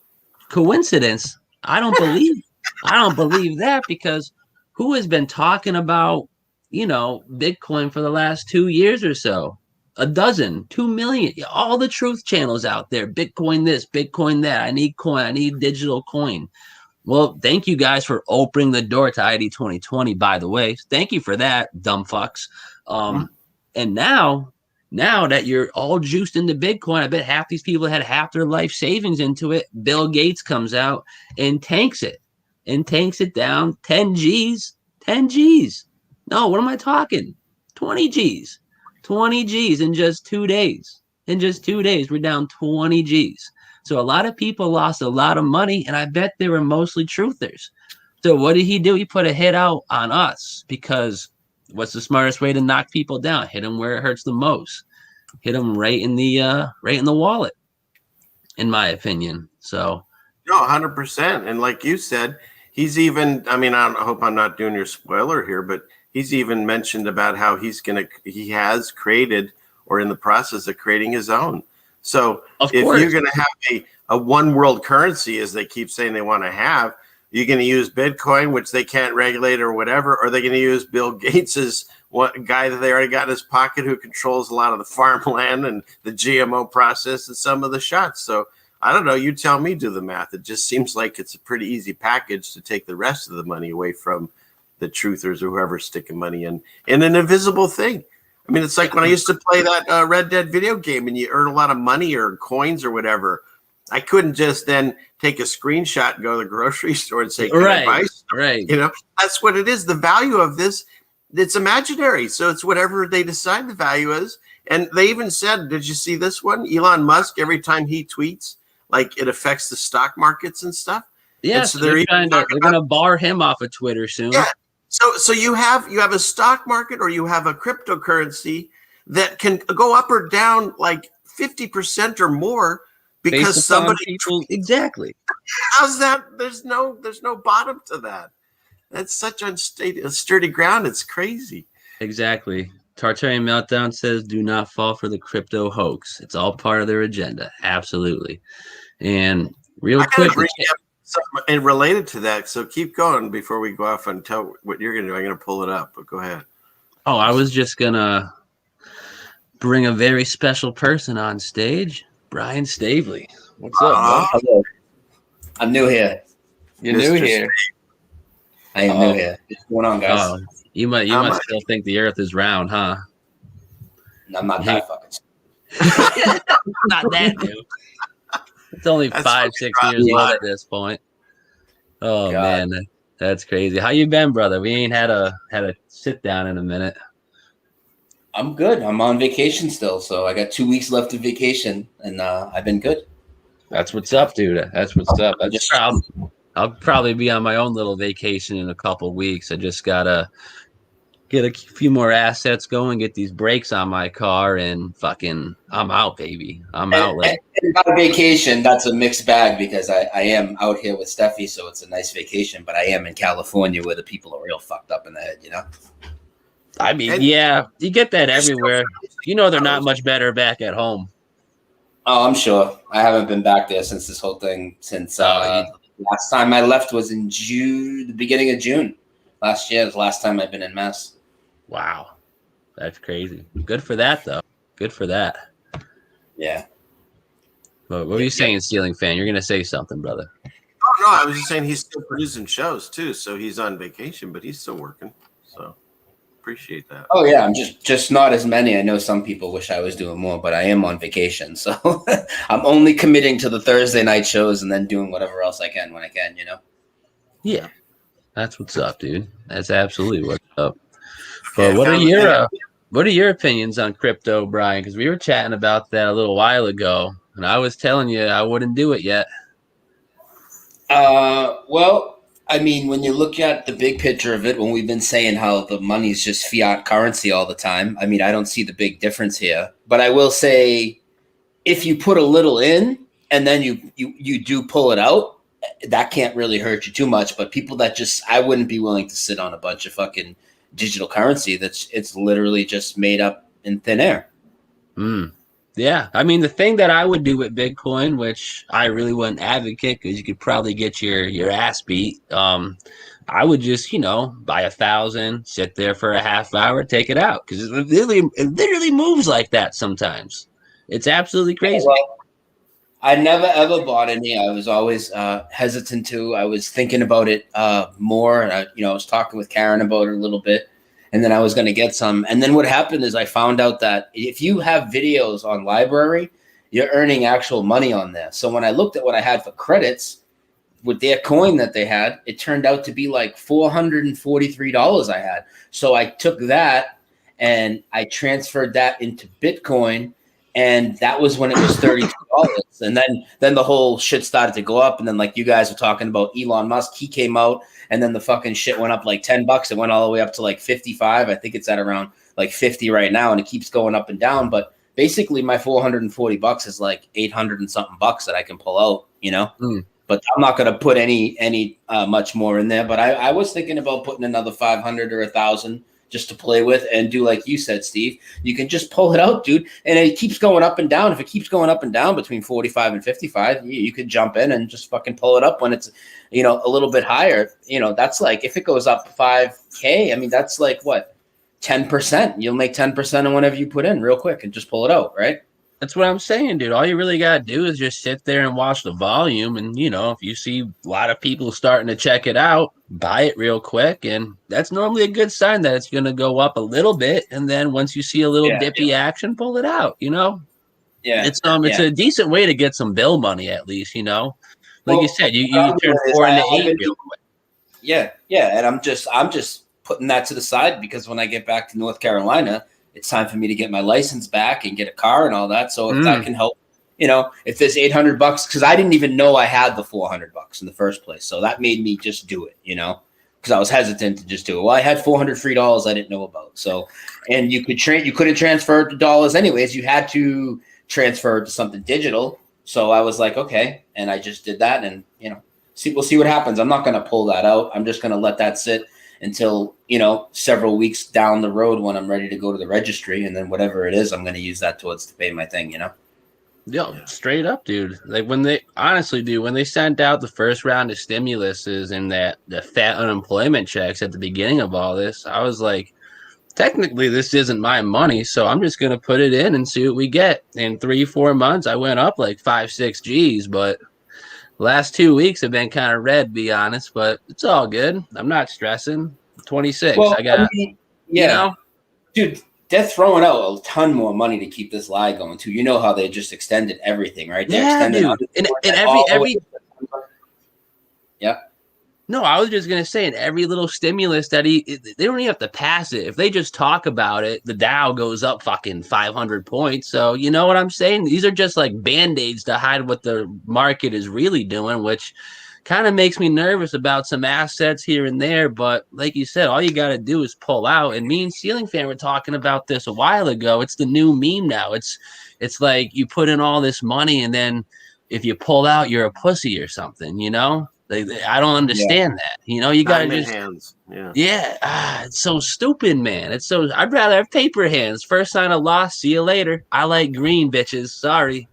Speaker 6: I don't believe that, because who has been talking about, Bitcoin for the last 2 years or so? 2 million, all the truth channels out there. Bitcoin this, Bitcoin that. I need coin. I need digital coin. Well, thank you guys for opening the door to ID 2020, by the way. Thank you for that, dumb fucks. And now that you're all juiced into Bitcoin, I bet half these people had half their life savings into it. Bill Gates comes out and tanks it down 10 G's. No, what am I talking? 20 G's. 20 G's in just 2 days. We're down 20 G's. So a lot of people lost a lot of money, and I bet they were mostly truthers. So what did he do? He put a hit out on us, because what's the smartest way to knock people down? Hit them where it hurts the most. Hit them right in the wallet, in my opinion. So
Speaker 7: no, 100%. And like you said, he's even, I hope I'm not doing your spoiler here, but he's even mentioned about how he has created, or in the process of creating, his own. So if you're going to have a one world currency, as they keep saying they want to have, you're going to use Bitcoin, which they can't regulate or whatever, or they're going to use Bill Gates's guy that they already got in his pocket, who controls a lot of the farmland and the GMO process and some of the shots. So I don't know. You tell me, do the math. It just seems like it's a pretty easy package to take the rest of the money away from the truthers or whoever's sticking money in an invisible thing. I mean, it's like when I used to play that Red Dead video game and you earn a lot of money or coins or whatever. I couldn't just then take a screenshot and go to the grocery store and say, can I buy stuff?
Speaker 6: Right.
Speaker 7: That's what it is. The value of this, it's imaginary. So it's whatever they decide the value is. And they even said, did you see this one? Elon Musk, every time he tweets, like it affects the stock markets and stuff.
Speaker 6: Yeah,
Speaker 7: And so
Speaker 6: so they're gonna bar him off of Twitter soon.
Speaker 7: yeah. So you have a stock market or you have a cryptocurrency that can go up or down like 50% or more because somebody
Speaker 6: people exactly.
Speaker 7: how's that? There's no bottom to that. That's such sturdy ground. It's crazy.
Speaker 6: Exactly. Tartarian Meltdown says, "Do not fall for the crypto hoax. It's all part of their agenda." Absolutely. And real quick,
Speaker 7: bring up something and related to that. So keep going before we go off and tell what you're going to do. I'm going to pull it up, but go ahead.
Speaker 6: oh, I was just gonna bring a very special person on stage, Brian Stavely. What's up, bro?
Speaker 8: Hello. I'm new here.
Speaker 6: You're new here.
Speaker 8: I am new here. What's going on, guys?
Speaker 6: Oh, you must still think the Earth is round, huh?
Speaker 8: I'm not that fucking.
Speaker 6: Not that new. It's only 5-6 years old at this point. Oh God. Man, that's crazy. How you been, brother? We ain't had a sit down in a minute.
Speaker 8: I'm good. I'm on vacation still, so I got 2 weeks left of vacation, and I've been good.
Speaker 6: That's what's up, dude. That's what's up. I'll probably be on my own little vacation in a couple weeks. I just gotta get a few more assets going, get these brakes on my car, and fucking I'm out, baby. I'm out. Like
Speaker 8: and by vacation, that's a mixed bag because I am out here with Steffi, so it's a nice vacation, but I am in California where the people are real fucked up in the head, you know?
Speaker 6: I mean, yeah, you get that everywhere. You know they're not much better back at home.
Speaker 8: Oh, I'm sure. I haven't been back there since this whole thing, since last time I left was in June, the beginning of June. Last year was the last time I've been in Mass.
Speaker 6: Wow. That's crazy. Good for that, though. Good for that.
Speaker 8: Yeah.
Speaker 6: What were you saying, Ceiling Fan? You're going to say something, brother.
Speaker 7: Oh, no, I was just saying he's still producing shows, too. So he's on vacation, but he's still working. So appreciate that.
Speaker 8: Oh, yeah. I'm just not as many. I know some people wish I was doing more, but I am on vacation. So I'm only committing to the Thursday night shows and then doing whatever else I can when I can, you know?
Speaker 6: Yeah. That's what's up, dude. That's absolutely what's up. But what are your opinions on crypto, Brian? Because we were chatting about that a little while ago, and I was telling you I wouldn't do it yet.
Speaker 8: Well, I mean, when you look at the big picture of it, when we've been saying how the money is just fiat currency all the time, I mean, I don't see the big difference here. But I will say, if you put a little in and then you do pull it out, that can't really hurt you too much. But people that I wouldn't be willing to sit on a bunch of fucking digital currency it's literally just made up in thin air.
Speaker 6: Yeah, I mean the thing that I would do with Bitcoin, which I really wouldn't advocate because you could probably get your ass beat. I would just buy 1,000, sit there for a half hour, take it out because it literally moves like that sometimes. It's absolutely crazy.
Speaker 8: Well, I never ever bought any. I was always hesitant to. I was thinking about it more, and I was talking with Karen about it a little bit, and then I was going to get some. And then what happened is I found out that if you have videos on Library, you're earning actual money on there. So when I looked at what I had for credits with their coin that they had, it turned out to be like $443 I had. So I took that and I transferred that into Bitcoin. And that was when it was $32. And then the whole shit started to go up. And then like you guys were talking about Elon Musk, he came out and then the fucking shit went up like $10. It went all the way up to like 55. I think it's at around like 50 right now. And it keeps going up and down. But basically my $440 is like 800 and something bucks that I can pull out, But I'm not going to put any much more in there. But I was thinking about putting another 500 or 1,000 just to play with and do like you said, Steve. You can just pull it out, dude, and it keeps going up and down. If it keeps going up and down between 45 and 55, you could jump in and just fucking pull it up when it's, a little bit higher. That's like if it goes up 5K, I mean, that's like what, 10%. You'll make 10% on whatever you put in real quick and just pull it out, right?
Speaker 6: That's what I'm saying, dude. All you really got to do is just sit there and watch the volume. And, if you see a lot of people starting to check it out, buy it real quick. And that's normally a good sign that it's going to go up a little bit. And then once you see a little dippy action, pull it out, Yeah. It's a decent way to get some bill money at least, Like you said, you turn 4 into 8 real quick.
Speaker 8: Yeah. Yeah. And I'm just putting that to the side because when I get back to North Carolina, it's time for me to get my license back and get a car and all that. So if that can help you know, if there's $800, because I didn't even know I had the $400 in the first place. So that made me just do it, you know, because I was hesitant to just do it. Well, I had $400 free I didn't know about. So, and you couldn't transfer it to dollars anyways. You had to transfer it to something digital. So I was like, okay. And I just did that, and, you know, we'll see what happens. I'm not going to pull that out. I'm just going to let that sit until, you know, several weeks down the road when I'm ready to go to the registry. And then whatever it is, I'm going to use that towards to pay my thing, you know?
Speaker 6: Yo, straight up, dude. Like when they honestly, dude, when they sent out the first round of stimuluses and that the fat unemployment checks at the beginning of all this, I was like, technically this isn't my money, so I'm just gonna put it in and see what we get. In 3-4 months, I went up like 5-6 G's, but last 2 weeks have been kind of red, be honest, but it's all good. I'm not stressing. 26.
Speaker 8: Well,
Speaker 6: I got,
Speaker 8: I mean, yeah,
Speaker 6: you know,
Speaker 8: dude, they're throwing out a ton more money to keep this lie going too. You know how they just extended everything, right? They
Speaker 6: yeah,
Speaker 8: extended
Speaker 6: dude. And every
Speaker 8: yeah.
Speaker 6: No, I was just gonna say, in every little stimulus that they don't even have to pass it. If they just talk about it, the Dow goes up fucking 500 points. So you know what I'm saying? These are just like band-aids to hide what the market is really doing, which kind of makes me nervous about some assets here and there. But like you said, all you got to do is pull out. And me and Ceiling Fan were talking about this a while ago. It's the new meme now. It's like you put in all this money, and then if you pull out, you're a pussy or something, you know? Like, I don't understand that. You know, you got to just
Speaker 7: hands.
Speaker 6: it's so stupid, man. It's so, I'd rather have paper hands. First sign of loss, see you later. I like green, bitches. Sorry.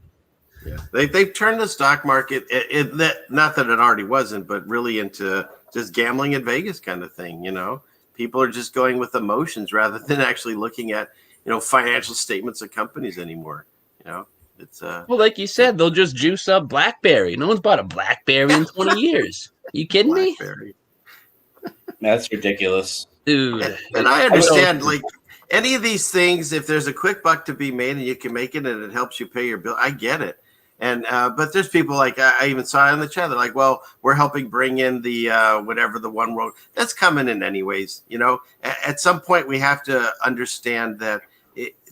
Speaker 7: Yeah, they've turned the stock market, not that it already wasn't, but really into just gambling in Vegas kind of thing. You know, people are just going with emotions rather than actually looking at, you know, financial statements of companies anymore. You know, it's
Speaker 6: well, like you said, they'll just juice up BlackBerry. No one's bought a BlackBerry in 20 years. You kidding
Speaker 7: BlackBerry.
Speaker 6: me?
Speaker 8: That's ridiculous,
Speaker 6: dude.
Speaker 7: And I understand, like, any of these things, if there's a quick buck to be made and you can make it and it helps you pay your bill, I get it. And but there's people like I even saw in the chat. They're like, "Well, we're helping bring in the whatever the one world that's coming in anyways." You know, at some point we have to understand that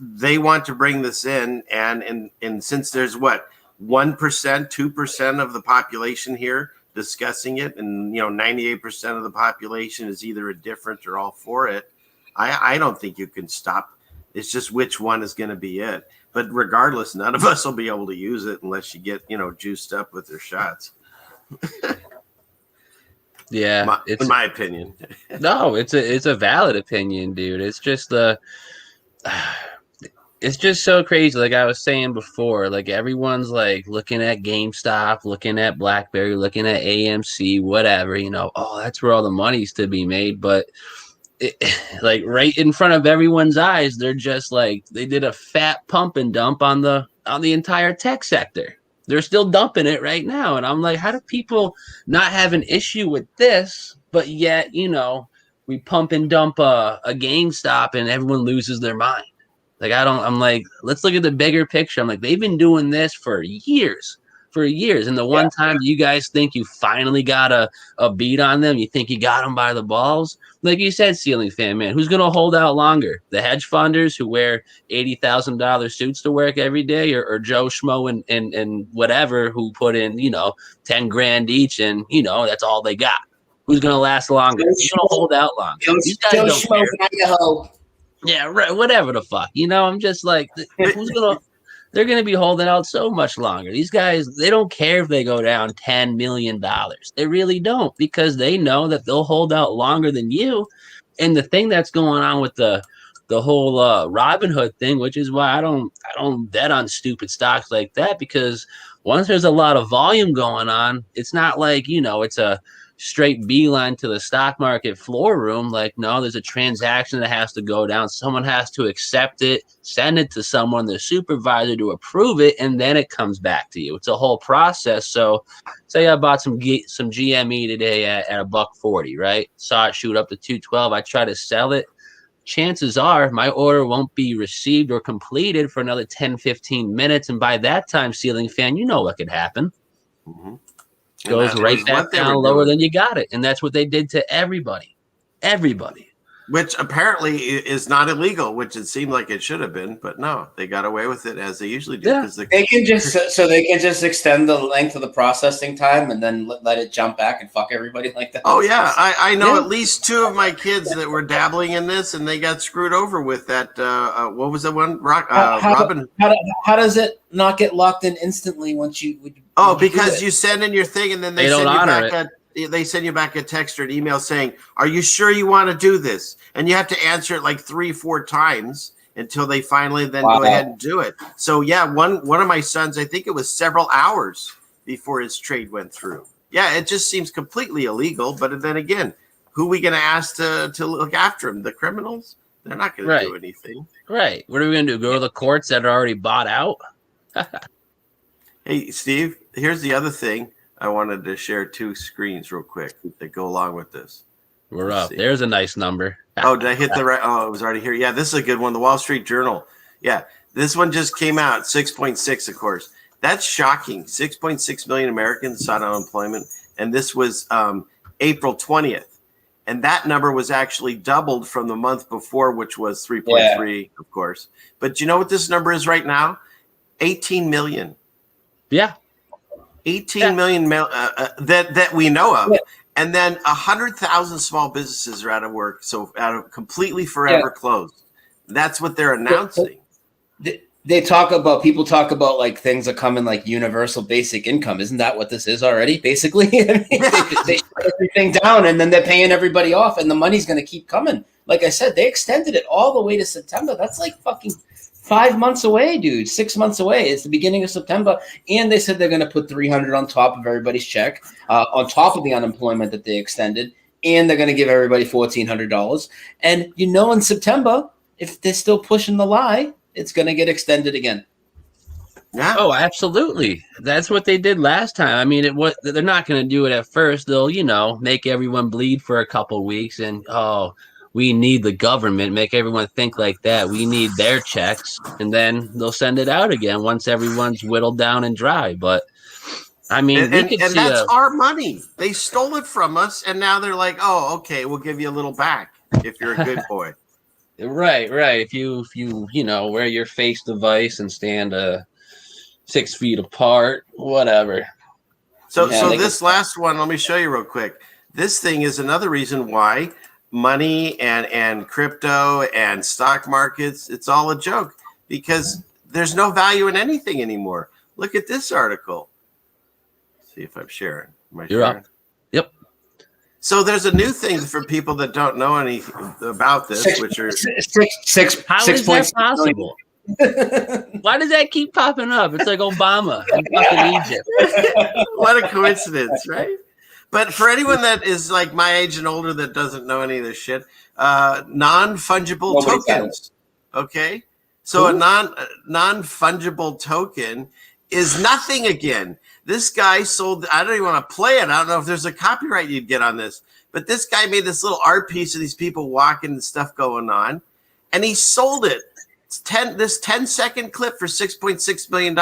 Speaker 7: they want to bring this in, and since there's 1%, 2% of the population here discussing it, and 98% of the population is either indifferent or all for it. I don't think you can stop. It's just which one is going to be it. But regardless, none of us will be able to use it unless you get, juiced up with their shots.
Speaker 6: Yeah,
Speaker 7: in my opinion.
Speaker 6: No, it's a valid opinion, dude. It's just it's just so crazy. Like I was saying before, like everyone's like looking at GameStop, looking at BlackBerry, looking at AMC, whatever. Oh, that's where all the money's to be made, but. Like right in front of everyone's eyes, they're just like they did a fat pump and dump on the entire tech sector. They're still dumping it right now, and I'm like, how do people not have an issue with this, but yet we pump and dump a GameStop and everyone loses their mind? Like I'm like, let's look at the bigger picture. I'm like, they've been doing this for years. And the one time you guys think you finally got a beat on them, you think you got them by the balls. Like you said, Ceiling Fan, man, who's going to hold out longer? The hedge funders who wear $80,000 suits to work every day, or Joe Schmo and whatever who put in, 10 grand each, and, that's all they got. Who's going to last longer? Who's going to hold out longer? These guys don't care. Yeah, right. Whatever the fuck. I'm just like, they're going to be holding out so much longer. These guys, they don't care if they go down $10 million. They really don't, because they know that they'll hold out longer than you. And the thing that's going on with the whole Robinhood thing, which is why I don't bet on stupid stocks like that, because once there's a lot of volume going on, it's not like, it's a straight beeline to the stock market floor room. Like, no, there's a transaction that has to go down. Someone has to accept it, send it to someone, the supervisor, to approve it, and then it comes back to you. It's a whole process. So say I bought some GME today at $1.40, right? Saw it shoot up to 212. I try to sell it. Chances are my order won't be received or completed for another 10-15 minutes. And by that time, Ceiling Fan, you know what could happen.
Speaker 7: Mm-hmm.
Speaker 6: Goes right back down lower than you got it. And that's what they did to everybody.
Speaker 7: which apparently is not illegal, which it seemed like it should have been, but no, they got away with it as they usually do.
Speaker 8: Yeah, they can just extend the length of the processing time and then let it jump back and fuck everybody like that.
Speaker 7: Oh yeah, I know at least 2 of my kids that were dabbling in this, and they got screwed over with that. What was the one? Robin.
Speaker 8: How does it not get locked in instantly once you?
Speaker 7: Because you send in your thing, and then they send you back they send you back a text or an email saying, "Are you sure you want to do this?" And you have to answer it like 3-4 times until they finally then go ahead and do it. So yeah, one of my sons, I think it was several hours before his trade went through. Yeah, it just seems completely illegal. But then again, who are we going to ask to look after him? The criminals? They're not going to do anything.
Speaker 6: Right. What are we going to do? Go to the courts that are already bought out?
Speaker 7: Hey, Steve, here's the other thing. I wanted to share 2 screens real quick that go along with this.
Speaker 6: We're up. There's a nice number.
Speaker 7: Oh, did I hit the right? Oh, it was already here. Yeah, this is a good one. The Wall Street Journal. Yeah, this one just came out. 6.6, of course. That's shocking. 6.6 million Americans sought unemployment. And this was April 20th. And that number was actually doubled from the month before, which was 3.3, of course. But you know what this number is right now? 18 million.
Speaker 6: Yeah.
Speaker 7: 18 million that we know of. And then 100,000 small businesses are out of work. So out of completely forever closed. That's what they're announcing.
Speaker 8: People talk about like things that come in like universal basic income. Isn't that what this is already? Basically, they shut everything down and then they're paying everybody off and the money's going to keep coming. Like I said, they extended it all the way to September. That's like fucking 5 months away, dude. 6 months away. It's the beginning of September. And they said they're going to put $300 on top of everybody's check, on top of the unemployment that they extended. And they're going to give everybody $1,400. And in September, if they're still pushing the lie, it's going to get extended again.
Speaker 6: Yeah. Oh, absolutely. That's what they did last time. I mean, they're not going to do it at first. They'll, make everyone bleed for a couple weeks and, we need the government, make everyone think like that. We need their checks, and then they'll send it out again once everyone's whittled down and dry. But I mean,
Speaker 7: and that's our money. They stole it from us, and now they're like, "Oh, okay, we'll give you a little back if you're a good boy."
Speaker 6: Right. If you wear your face device and stand 6 feet apart, whatever.
Speaker 7: So this last one, let me show you real quick. This thing is another reason why money and crypto and stock markets, it's all a joke because there's no value in anything anymore. Look at this article. Let's see if I'm sharing.
Speaker 6: You're up. Yep.
Speaker 7: So there's a new thing for people that don't know anything about this, which are
Speaker 8: six.
Speaker 6: How is that possible? Why does that keep popping up? It's like Obama in fucking Egypt.
Speaker 7: What a coincidence, right? But for anyone that is like my age and older that doesn't know any of this shit, non-fungible tokens. Okay, so a non-fungible token is nothing again. This guy sold. I don't even want to play it. I don't know if there's a copyright you'd get on this, but this guy made this little art piece of these people walking and stuff going on, and he sold it. This 10-second clip for $6.6 million.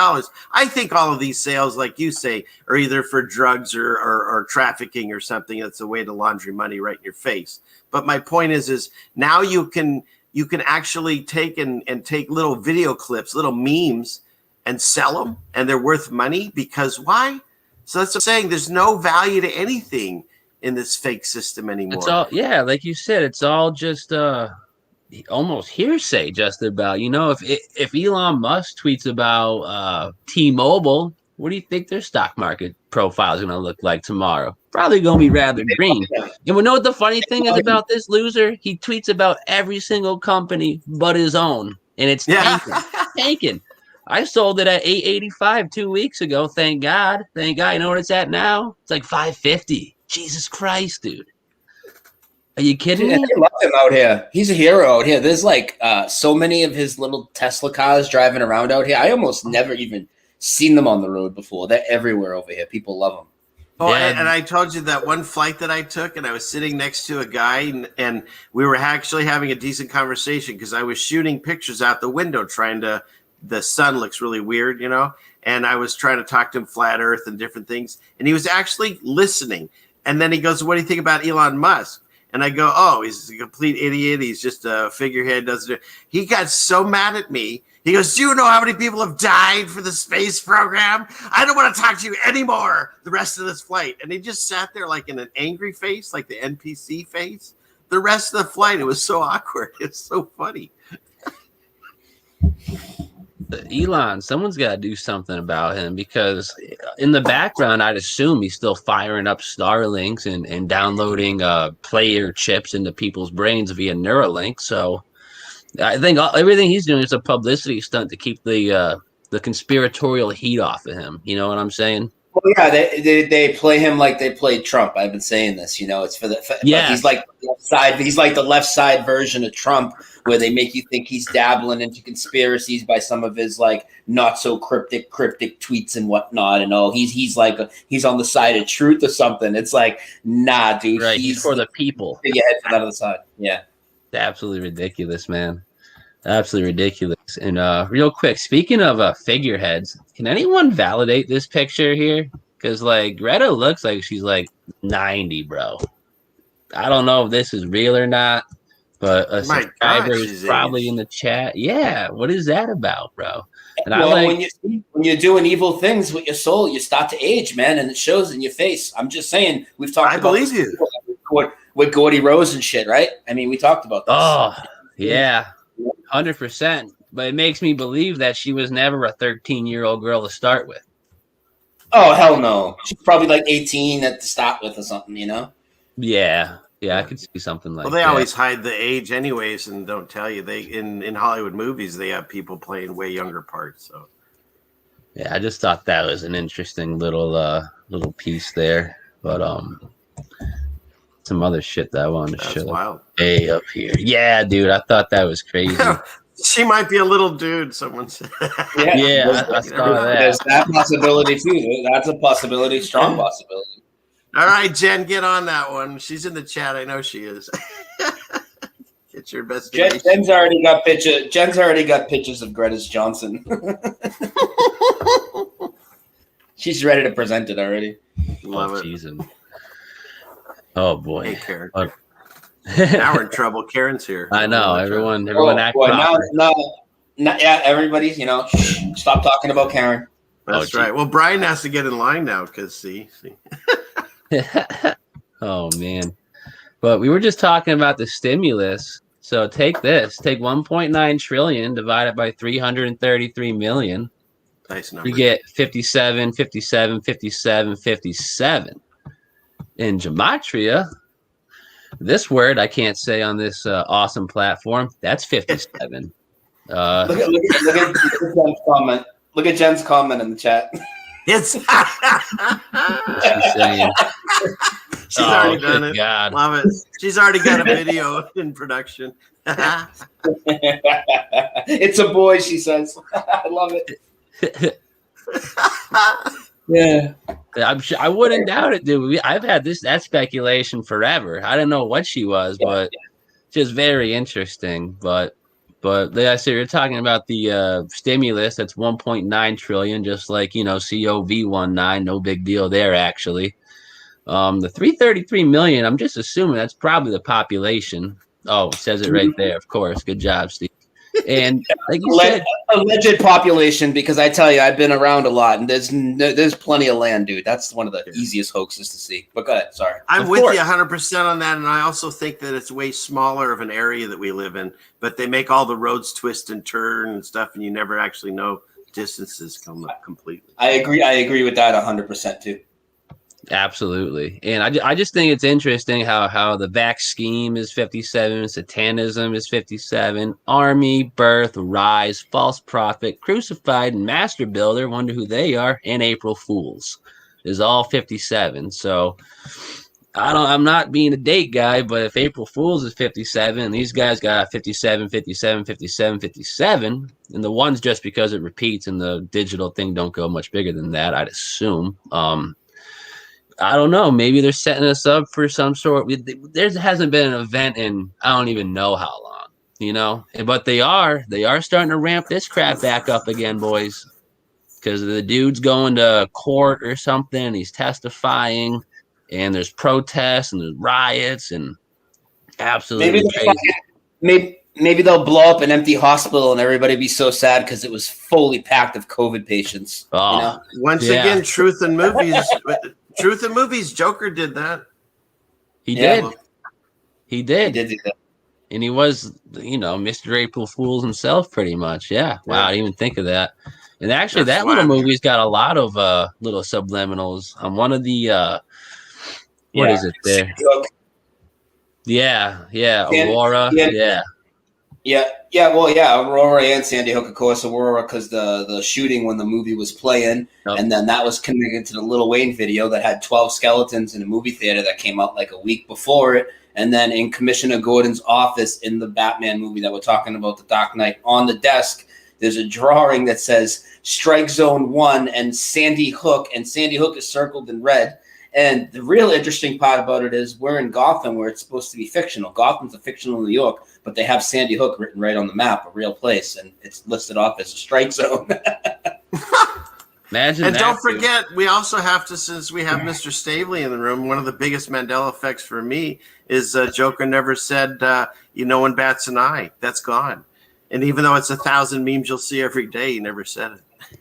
Speaker 7: I think all of these sales, like you say, are either for drugs or trafficking or something. That's a way to launder money right in your face. But my point is now you can actually take and take little video clips, little memes, and sell them, and they're worth money because why? So that's what I'm saying. There's no value to anything in this fake system anymore.
Speaker 6: It's all, like you said, it's all just almost hearsay just about, if Elon Musk tweets about T-Mobile, what do you think their stock market profile is going to look like tomorrow? Probably going to be rather green. And we know what the funny thing is about this loser? He tweets about every single company but his own, and it's tanking. I sold it at $8.85 2 weeks ago. Thank God. You know what it's at now? It's like $5.50. Jesus Christ, dude. Are you kidding me?
Speaker 8: I love him out here. He's a hero out here. There's like so many of his little Tesla cars driving around out here. I almost never even seen them on the road before. They're everywhere over here. People love them.
Speaker 7: Oh, and I told you that one flight that I took, and I was sitting next to a guy, and we were actually having a decent conversation because I was shooting pictures out the window the sun looks really weird, and I was trying to talk to him flat earth and different things, and he was actually listening. And then he goes, "What do you think about Elon Musk?" And I go, oh, he's a complete idiot. He's just a figurehead. Doesn't. He got so mad at me. He goes, do you know how many people have died for the space program? I don't want to talk to you anymore the rest of this flight. And he just sat there like in an angry face, like the NPC face. The rest of the flight, it was so awkward. It's so funny.
Speaker 6: Elon, someone's got to do something about him, because in the background, I'd assume he's still firing up Starlinks and downloading player chips into people's brains via Neuralink. So I think everything he's doing is a publicity stunt to keep the conspiratorial heat off of him. You know what I'm saying?
Speaker 8: Well, yeah, they play him like they played Trump. I've been saying this, it's for
Speaker 6: yeah.
Speaker 8: He's like the left side. He's like the left side version of Trump, where they make you think he's dabbling into conspiracies by some of his like not so cryptic tweets and whatnot. And he's like he's on the side of truth or something. It's like, nah, dude.
Speaker 6: Right, he's for the people.
Speaker 8: Get your head from the other side. Yeah,
Speaker 6: absolutely ridiculous, man. Absolutely ridiculous. And real quick, speaking of figureheads, can anyone validate this picture here? Because like Greta looks like she's like 90, bro. I don't know if this is real or not, but a subscriber is probably in the chat. Yeah, what is that about, bro? And
Speaker 8: when you're doing evil things with your soul, you start to age, man, and it shows in your face. I'm just saying, we've talked about
Speaker 7: this
Speaker 8: before with Gordy Rose and shit, right? I mean, we talked about this.
Speaker 6: Oh, yeah. 100%, but it makes me believe that she was never a 13-year-old girl to start with.
Speaker 8: Oh, hell no. She's probably like 18 to start with or something,
Speaker 6: Yeah, I could see something like that.
Speaker 7: Well, they always hide the age anyways and don't tell you. They in Hollywood movies, they have people playing way younger parts. So
Speaker 6: yeah, I just thought that was an interesting little piece there. But some other shit that I wanted to show.
Speaker 7: Wild.
Speaker 6: Hey, up here. Yeah, dude, I thought that was crazy.
Speaker 7: She might be a little dude, someone said.
Speaker 6: Yeah, I saw that.
Speaker 8: There's that possibility too. That's a possibility, strong possibility.
Speaker 7: All right, Jen, get on that one. She's in the chat. I know she is. Get your best.
Speaker 8: Jen's already got pictures of Greta's Johnson. She's ready to present it already.
Speaker 7: Love it.
Speaker 6: Jesus. Oh boy.
Speaker 7: Hey, Karen. Now we're in trouble. Karen's here.
Speaker 6: I know. Everyone act
Speaker 8: yeah, everybody, stop talking about Karen.
Speaker 7: That's right. Well, Brian has to get in line now because see.
Speaker 6: Oh man. But we were just talking about the stimulus. So take this. Take 1.9 trillion divided by 333 million.
Speaker 7: Nice number.
Speaker 6: You get 57, 57, 57, 57. In gematria, this word I can't say on this awesome platform. That's 57.
Speaker 8: Look at Jen's comment. Look at Jen's comment in the chat.
Speaker 7: It's
Speaker 6: she's saying.
Speaker 7: She's already done it.
Speaker 6: God.
Speaker 7: Love it. She's already got a video in production.
Speaker 8: It's a boy, she says. I love it. Yeah.
Speaker 6: I'm sure, I wouldn't doubt it, dude. I've had that speculation forever. I didn't know what she was, but just very interesting. But like I said, you're talking about the stimulus. That's 1.9 trillion, just like COV19. No big deal there, actually. The 333 million. I'm just assuming that's probably the population. Oh, it says it right there. Of course. Good job, Steve. And like you said,
Speaker 8: alleged population, because I tell you, I've been around a lot, and there's plenty of land, dude. That's one of the easiest hoaxes to see. But go ahead, sorry.
Speaker 7: I'm with you 100% on that, and I also think that it's way smaller of an area that we live in. But they make all the roads twist and turn and stuff, and you never actually know distances come up completely.
Speaker 8: I agree with that 100% too.
Speaker 6: Absolutely. And I just think it's interesting how the vax scheme is 57, satanism is 57, army, birth, rise, false prophet, crucified, and master builder, wonder who they are, and April Fools is all 57. So I'm not being a date guy, but if April Fools is 57 and these guys got 57, 57, 57, 57, and the one's just because it repeats and the digital thing don't go much bigger than that, I'd assume. I don't know. Maybe they're setting us up for some sort. There hasn't been an event in I don't even know how long, But they are starting to ramp this crap back up again, boys, because the dude's going to court or something. He's testifying, and there's protests and there's riots, and absolutely crazy.
Speaker 8: Maybe they'll blow up an empty hospital and everybody be so sad because it was fully packed of COVID patients.
Speaker 6: Oh,
Speaker 8: you know?
Speaker 7: Once again, truth in movies. Truth in movies. Joker did that.
Speaker 6: He did.
Speaker 8: He did do that.
Speaker 6: And he was, Mr. April Fool's himself, pretty much. Yeah. Wow, I didn't even think of that. And actually, that little movie's got a lot of little subliminals. On one of the, what is it there? Yeah, Aurora.
Speaker 8: Aurora and Sandy Hook, of course. Aurora because the shooting when the movie was playing, and then that was connected to the Lil Wayne video that had 12 skeletons in a movie theater that came out like a week before it. And then in Commissioner Gordon's office in the Batman movie that we're talking about, The Dark Knight, on the desk, there's a drawing that says Strike Zone 1 and Sandy Hook is circled in red. And the real interesting part about it is we're in Gotham where it's supposed to be fictional. Gotham's a fictional New York, but they have Sandy Hook written right on the map, a real place, and it's listed off as a strike zone.
Speaker 6: Imagine
Speaker 7: and
Speaker 6: that,
Speaker 7: don't forget, we also have to, since we have Mr. Stavely in the room, one of the biggest Mandela effects for me is Joker never said, no one bats an eye. That's gone. And even though it's 1,000 memes you'll see every day, he never said it.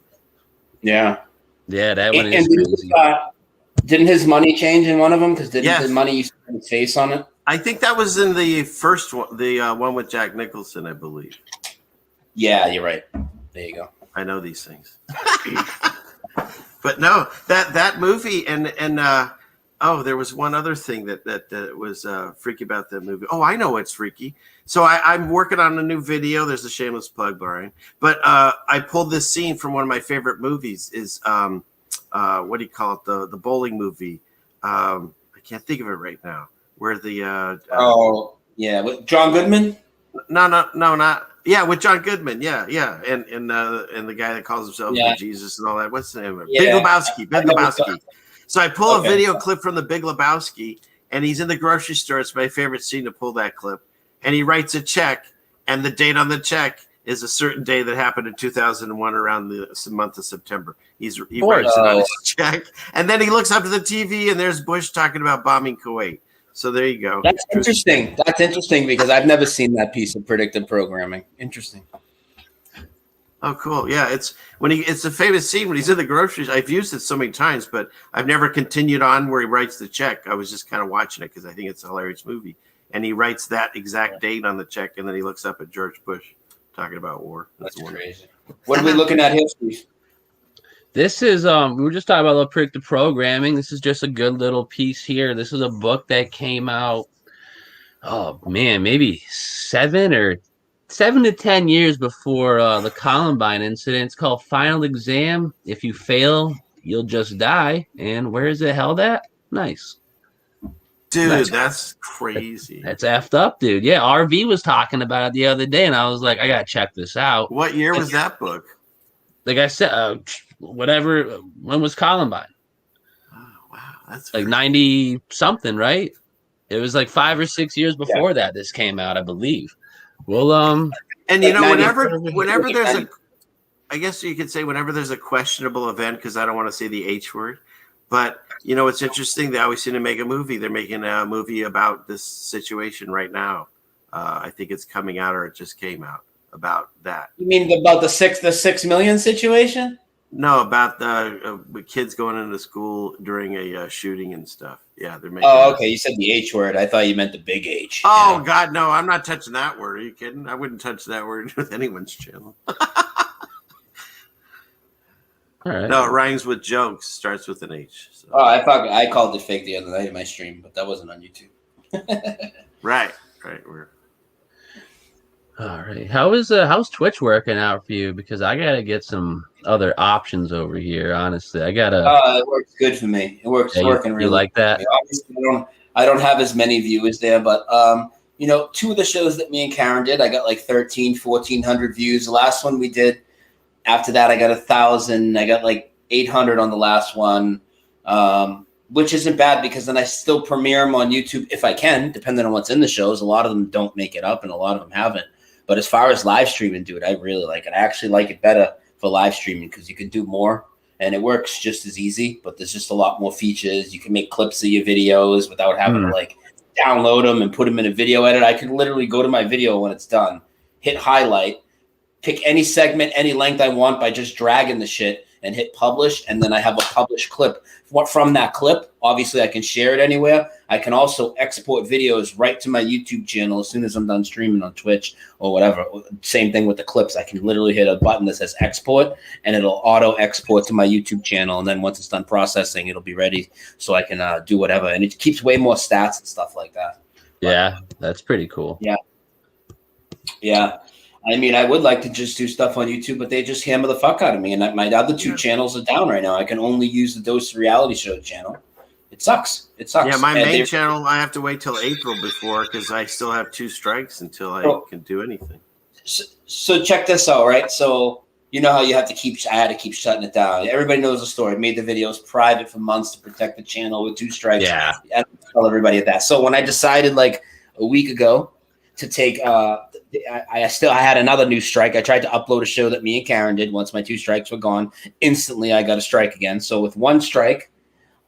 Speaker 8: Yeah.
Speaker 6: Yeah, that one is crazy.
Speaker 8: Didn't his money change in one of them? Because didn't the money used to have his face on it?
Speaker 7: I think that was in the first one, the one with Jack Nicholson, I believe.
Speaker 8: Yeah, you're right. There you go.
Speaker 7: I know these things. But no, that movie and there was one other thing that was freaky about that movie. Oh, I know what's freaky. So I'm working on a new video. There's a shameless plug, Brian. But I pulled this scene from one of my favorite movies. Is what do you call it? The bowling movie. I can't think of it right now. Where the
Speaker 8: with John Goodman?
Speaker 7: No, not. Yeah, with John Goodman. Yeah. And the guy that calls himself Jesus and all that. What's the name of it? Big Lebowski. So I pull a video clip from the Big Lebowski, and he's in the grocery store. It's my favorite scene to pull that clip. And he writes a check, and the date on the check is a certain day that happened in 2001 around the month of September. He writes it on his check, and then he looks up to the TV, and there's Bush talking about bombing Kuwait. So there you go.
Speaker 8: That's interesting. That's interesting because I've never seen that piece of predictive programming. Interesting.
Speaker 7: Oh, cool. Yeah, it's a famous scene when he's in the groceries. I've used it so many times, but I've never continued on where he writes the check. I was just kind of watching it because I think it's a hilarious movie. And he writes that exact date on the check, and then he looks up at George Bush talking about war.
Speaker 8: That's crazy. What are we looking at here, Steve?
Speaker 6: This is we were just talking about little predictive programming. This is just a good little piece here. This is a book that came out, maybe 7 to 10 years before the Columbine incident. It's called Final Exam. If you fail, you'll just die. And where is it held at? Nice.
Speaker 7: Dude, that's crazy.
Speaker 6: That's effed up, dude. Yeah, RV was talking about it the other day, and I was like, I gotta check this out.
Speaker 7: What year was that book?
Speaker 6: Like I said, when was Columbine?
Speaker 7: Oh, wow, that's
Speaker 6: like 90 something, right? It was like 5 or 6 years before that this came out, I believe. Well,
Speaker 7: and whenever there's I guess you could say whenever there's a questionable event, because I don't want to say the H word, but it's interesting. They always seem to make a movie. They're making a movie about this situation right now. I think it's coming out, or it just came out about that.
Speaker 8: You mean about the 6 million situation?
Speaker 7: No, about the kids going into school during a shooting and stuff. Yeah, they're making.
Speaker 8: Oh, okay. You said the H word. I thought you meant the big H.
Speaker 7: Oh God, no! I'm not touching that word. Are you kidding? I wouldn't touch that word with anyone's channel.
Speaker 6: All right.
Speaker 7: No, it rhymes with jokes. Starts with an H. So.
Speaker 8: Oh, I called it fake the other night in my stream, but that wasn't on YouTube.
Speaker 7: Right.
Speaker 6: All right. How's Twitch working out for you? Because I gotta get some other options over here. Honestly, I gotta.
Speaker 8: It works good for me. It works working really.
Speaker 6: You like that?
Speaker 8: Obviously, I don't have as many viewers there, but 2 of the shows that me and Karen did, I got like 1,400 views. The last one we did. After that, I got 1,000. I got like 800 on the last one, which isn't bad because then I still premiere them on YouTube if I can, depending on what's in the shows. A lot of them don't make it up, and a lot of them haven't. But as far as live streaming, dude, I really like it. I actually like it better for live streaming because you can do more, and it works just as easy. But there's just a lot more features. You can make clips of your videos without having to download them and put them in a video edit. I can literally go to my video when it's done, hit highlight, pick any segment, any length I want by just dragging the shit and hit publish. And then I have a published clip. From that clip, obviously I can share it anywhere. I can also export videos right to my YouTube channel as soon as I'm done streaming on Twitch or whatever. Same thing with the clips. I can literally hit a button that says export and it'll auto export to my YouTube channel. And then once it's done processing, it'll be ready so I can do whatever. And it keeps way more stats and stuff like that.
Speaker 6: Yeah, that's pretty cool.
Speaker 8: Yeah. Yeah. I mean, I would like to just do stuff on YouTube, but they just hammer the fuck out of me. And my other two channels are down right now. I can only use the Dose Reality Show channel. It sucks. It sucks.
Speaker 7: Yeah, my main channel, I have to wait till April before because I still have 2 strikes until I can do anything.
Speaker 8: So check this out, right? So you know how you have to I had to keep shutting it down. Everybody knows the story. I made the videos private for months to protect the channel with 2 strikes.
Speaker 6: Yeah.
Speaker 8: I tell everybody that. So when I decided like a week ago to take I had another new strike. I tried to upload a show that me and Karen did. Once my 2 strikes were gone, instantly I got a strike again. So with 1 strike,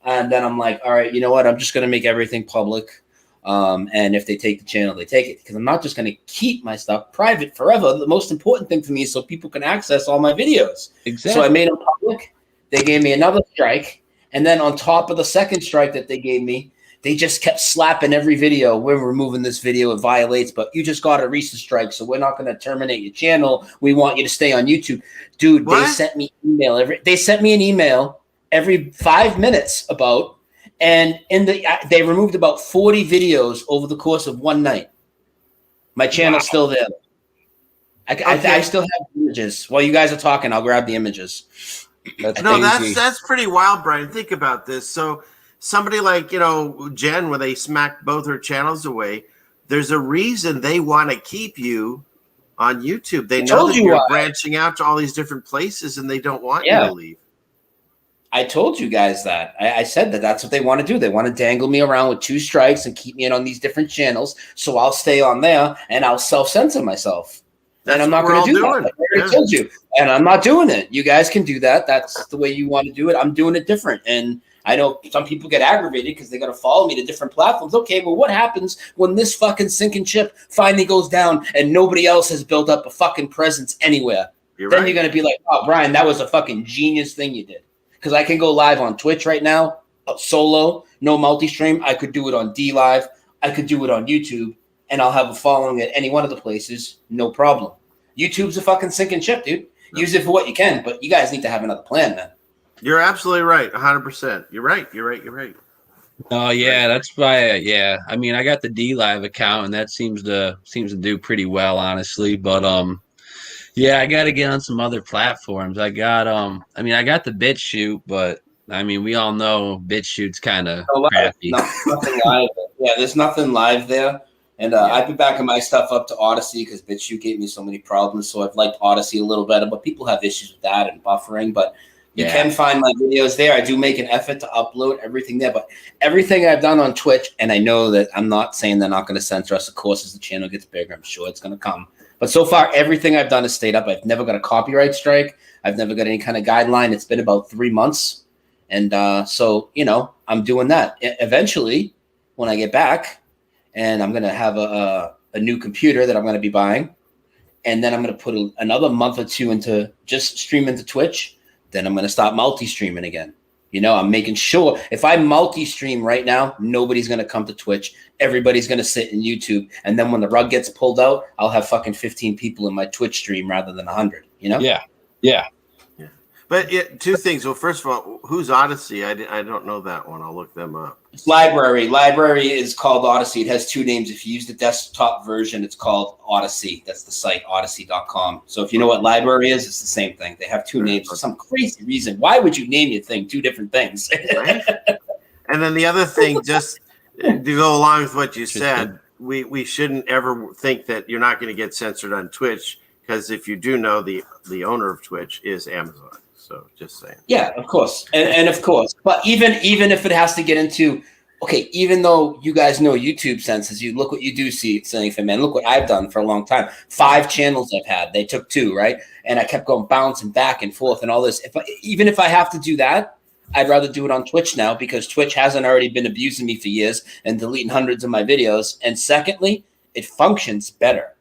Speaker 8: and then I'm like, all right, you know what? I'm just going to make everything public. And if they take the channel, they take it, because I'm not just going to keep my stuff private forever. The most important thing for me is so people can access all my videos.
Speaker 6: Exactly.
Speaker 8: So I made them public. They gave me another strike. And then on top of the second strike that they gave me, they just kept slapping every video. We're removing this video. It violates, but you just got a recent strike, so we're not going to terminate your channel. We want you to stay on YouTube. Dude, what? They sent me an email every 5 minutes about, and they removed about 40 videos over the course of one night. My channel's still there. I still have images. While you guys are talking, I'll grab the images.
Speaker 7: That's pretty wild, Brian. Think about this. So somebody like, Jen, where they smacked both her channels away, there's a reason they want to keep you on YouTube. They know that you're branching out to all these different places and they don't want you to leave.
Speaker 8: I told you guys that. I said that that's what they want to do. They want to dangle me around with 2 strikes and keep me in on these different channels. So I'll stay on there and I'll self-censor myself. And I'm not going to do that. I already told you. And I'm not doing it. You guys can do that. That's the way you want to do it. I'm doing it different. And I know some people get aggravated because they got to follow me to different platforms. Okay, well, what happens when this fucking sinking ship finally goes down and nobody else has built up a fucking presence anywhere? You're going to be like, oh, Brian, that was a fucking genius thing you did. Because I can go live on Twitch right now, solo, no multi-stream. I could do it on D Live. I could do it on YouTube, and I'll have a following at any one of the places, no problem. YouTube's a fucking sinking ship, dude. Use it for what you can, but you guys need to have another plan, man.
Speaker 7: You're absolutely right, 100%. You're right.
Speaker 6: Oh yeah, that's why. Yeah, I mean, I got the D Live account, and that seems to do pretty well, honestly. But yeah, I got to get on some other platforms. I got I got the BitChute, but I mean, we all know BitChute's kind of crappy.
Speaker 8: Nothing live. Yeah, there's nothing live there. And I've been backing my stuff up to Odyssey because BitChute gave me so many problems. So I've liked Odyssey a little better, but people have issues with that and buffering. But you can find my videos there. I do make an effort to upload everything there. But everything I've done on Twitch, and I know that I'm not saying they're not going to censor us. Of course, as the channel gets bigger, I'm sure it's going to come. But so far, everything I've done has stayed up. I've never got a copyright strike. I've never got any kind of guideline. It's been about 3 months. And so, I'm doing that. Eventually, when I get back, and I'm going to have a new computer that I'm going to be buying, and then I'm going to put another month or 2 into just streaming to Twitch, then I'm going to start multi-streaming again. I'm making sure if I multi-stream right now, nobody's going to come to Twitch. Everybody's going to sit in YouTube. And then when the rug gets pulled out, I'll have fucking 15 people in my Twitch stream rather than 100,
Speaker 6: Yeah.
Speaker 7: But 2 things. Well, first of all, who's Odyssey? I don't know that one. I'll look them up.
Speaker 8: It's Library. Library is called Odyssey. It has 2 names. If you use the desktop version, it's called Odyssey. That's the site, odyssey.com. So if you know what Library is, it's the same thing. They have 2 names for some crazy reason. Why would you name your thing 2 different things?
Speaker 7: Right? And then the other thing, just to go along with what you said, we shouldn't ever think that you're not going to get censored on Twitch, because if you do know, the owner of Twitch is Amazon. So just saying.
Speaker 8: Yeah, of course. And of course. But even if it has to get into, okay, even though you guys know YouTube censors, you look what you do see, man. Look what I've done for a long time. 5 channels I've had. They took 2, right? And I kept going bouncing back and forth and all this. Even if I have to do that, I'd rather do it on Twitch now because Twitch hasn't already been abusing me for years and deleting hundreds of my videos. And secondly, it functions better.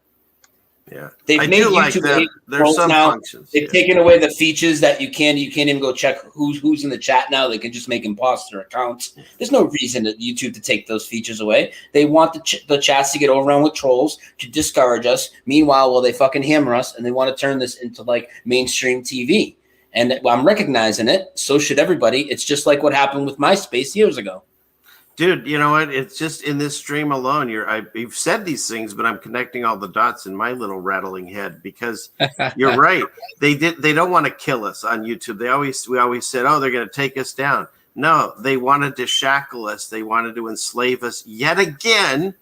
Speaker 7: Yeah,
Speaker 8: They've made YouTube
Speaker 7: that. There's some
Speaker 8: now.
Speaker 7: functions.
Speaker 8: They've taken away the features that you can't even go check who's in the chat now. They can just make imposter accounts. There's no reason at YouTube to take those features away. They want the chats to get overrun with trolls to discourage us. Meanwhile, well, they fucking hammer us and they want to turn this into like mainstream TV. And I'm recognizing it. So should everybody. It's just like what happened with MySpace years ago.
Speaker 7: Dude, you know what? It's just in this stream alone. You've said these things, but I'm connecting all the dots in my little rattling head because you're right. They don't want to kill us on YouTube. We always said, oh, they're going to take us down. No, they wanted to shackle us. They wanted to enslave us yet again.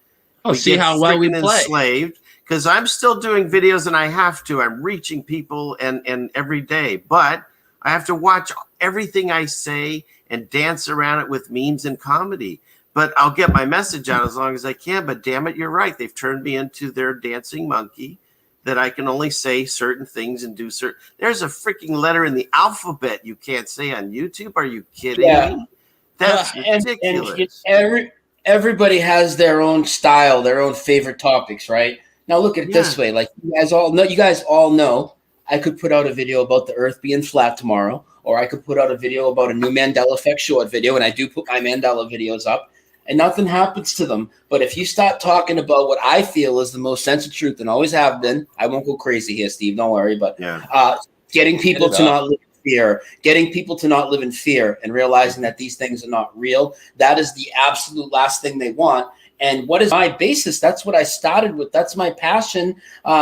Speaker 6: Oh, see how well we play.
Speaker 7: Enslaved because I'm still doing videos and I have to. I'm reaching people and every day, but I have to watch everything I say and dance around it with memes and comedy. But I'll get my message out as long as I can. But damn it, you're right. They've turned me into their dancing monkey that I can only say certain things and do certain. There's a freaking letter in the alphabet you can't say on YouTube. Are you kidding me? That's ridiculous.
Speaker 8: Everybody has their own style, their own favorite topics, right? Now look at it this way. Like you guys all know, I could put out a video about the Earth being flat tomorrow, or I could put out a video about a new Mandela Effect short video, and I do put my Mandela videos up. And nothing happens to them. But if you start talking about what I feel is the most sensitive truth and always have been, I won't go crazy here, Steve, don't worry, but getting people to not live in fear, and realizing that these things are not real, that is the absolute last thing they want. And what is my basis? That's what I started with. That's my passion.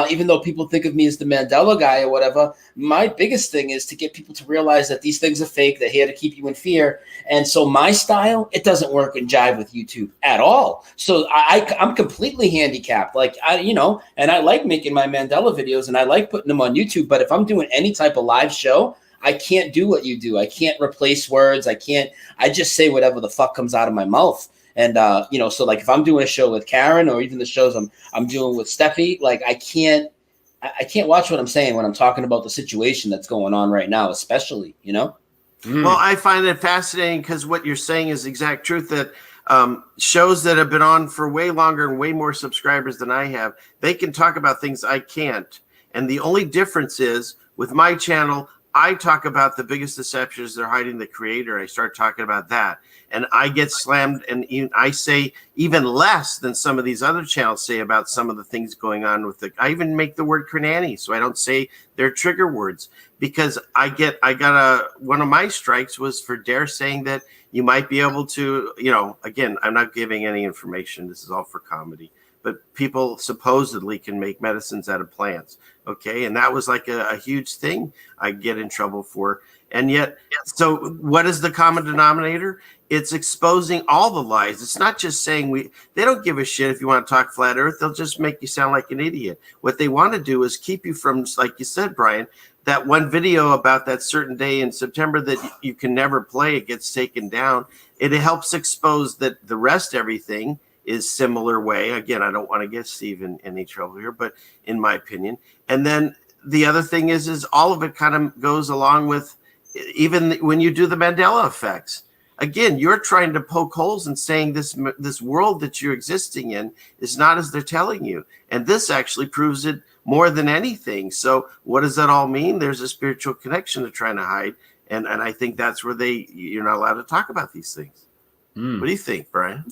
Speaker 8: Even though people think of me as the Mandela guy or whatever, my biggest thing is to get people to realize that these things are fake. They're here to keep you in fear. And so my style, it doesn't work and jive with YouTube at all. So I'm completely handicapped. Like, and I like making my Mandela videos and I like putting them on YouTube. But if I'm doing any type of live show, I can't do what you do. I can't replace words. I just say whatever the fuck comes out of my mouth. And, so like if I'm doing a show with Karen or even the shows I'm doing with Steffi, like I can't watch what I'm saying when I'm talking about the situation that's going on right now, especially, Well,
Speaker 7: I find it fascinating because what you're saying is exact truth that shows that have been on for way longer and way more subscribers than I have, they can talk about things I can't. And the only difference is with my channel, I talk about the biggest deceptions. They're hiding the creator. I start talking about that. And I get slammed, and I say even less than some of these other channels say about some of the things going on with I even make the word cranani, so I don't say their trigger words because one of my strikes was for Dare saying that you might be able to, again, I'm not giving any information. This is all for comedy, but people supposedly can make medicines out of plants. Okay. And that was like a huge thing I get in trouble for. And yet, so what is the common denominator? It's exposing all the lies. It's not just saying they don't give a shit if you want to talk flat earth. They'll just make you sound like an idiot. What they want to do is keep you from, like you said, Brian, that one video about that certain day in September that you can never play, it gets taken down. It helps expose that the rest, everything is similar way. Again, I don't want to get Steve in any trouble here, but in my opinion. And then the other thing is all of it kind of goes along with, even when you do the Mandela effects, again, you're trying to poke holes and saying this world that you're existing in is not as they're telling you. And this actually proves it more than anything. So what does that all mean? There's a spiritual connection they're trying to hide. And I think that's where you're not allowed to talk about these things. What do you think, Brian?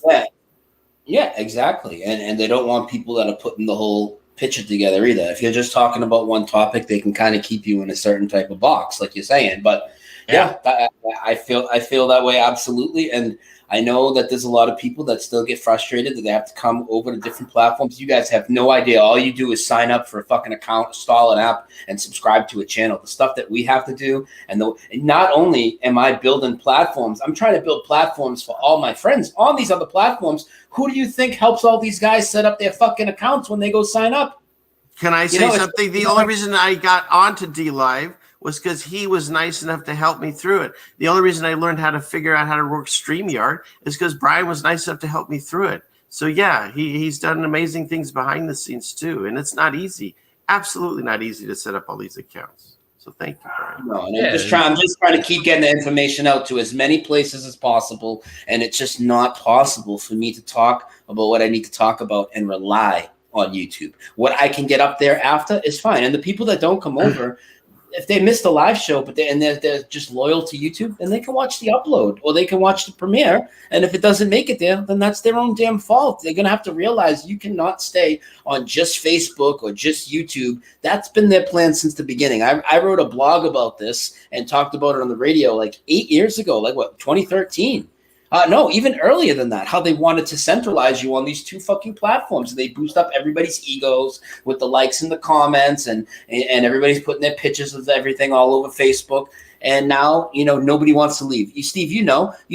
Speaker 8: Yeah, exactly. And they don't want people that are putting the whole picture together either. If you're just talking about one topic, they can kind of keep you in a certain type of box, like you're saying. But I feel that way absolutely. And I know that there's a lot of people that still get frustrated that they have to come over to different platforms. You guys have no idea. All you do is sign up for a fucking account, install an app, and subscribe to a channel. The stuff that we have to do. And not only am I building platforms, I'm trying to build platforms for all my friends on these other platforms. Who do you think helps all these guys set up their fucking accounts when they go sign up?
Speaker 7: Can I say something? The only reason I got onto DLive was because he was nice enough to help me through it. The only reason I learned how to figure out how to work StreamYard is because Brian was nice enough to help me through it. So yeah, he's done amazing things behind the scenes too. And it's not easy. Absolutely not easy to set up all these accounts. So thank you, Brian.
Speaker 8: No, and I'm just trying to keep getting the information out to as many places as possible, and it's just not possible for me to talk about what I need to talk about and rely on YouTube. What I can get up there after is fine, and the people that don't come over, if they missed the live show, but they're just loyal to YouTube, then they can watch the upload or they can watch the premiere. And if it doesn't make it there, then that's their own damn fault. They're gonna have to realize you cannot stay on just Facebook or just YouTube. That's been their plan since the beginning. I wrote a blog about this and talked about it on the radio like 8 years ago, like what, 2013. No, even earlier than that, how they wanted to centralize you on these two fucking platforms. They boost up everybody's egos with the likes and the comments, and everybody's putting their pictures of everything all over Facebook. And now, nobody wants to leave. Steve, you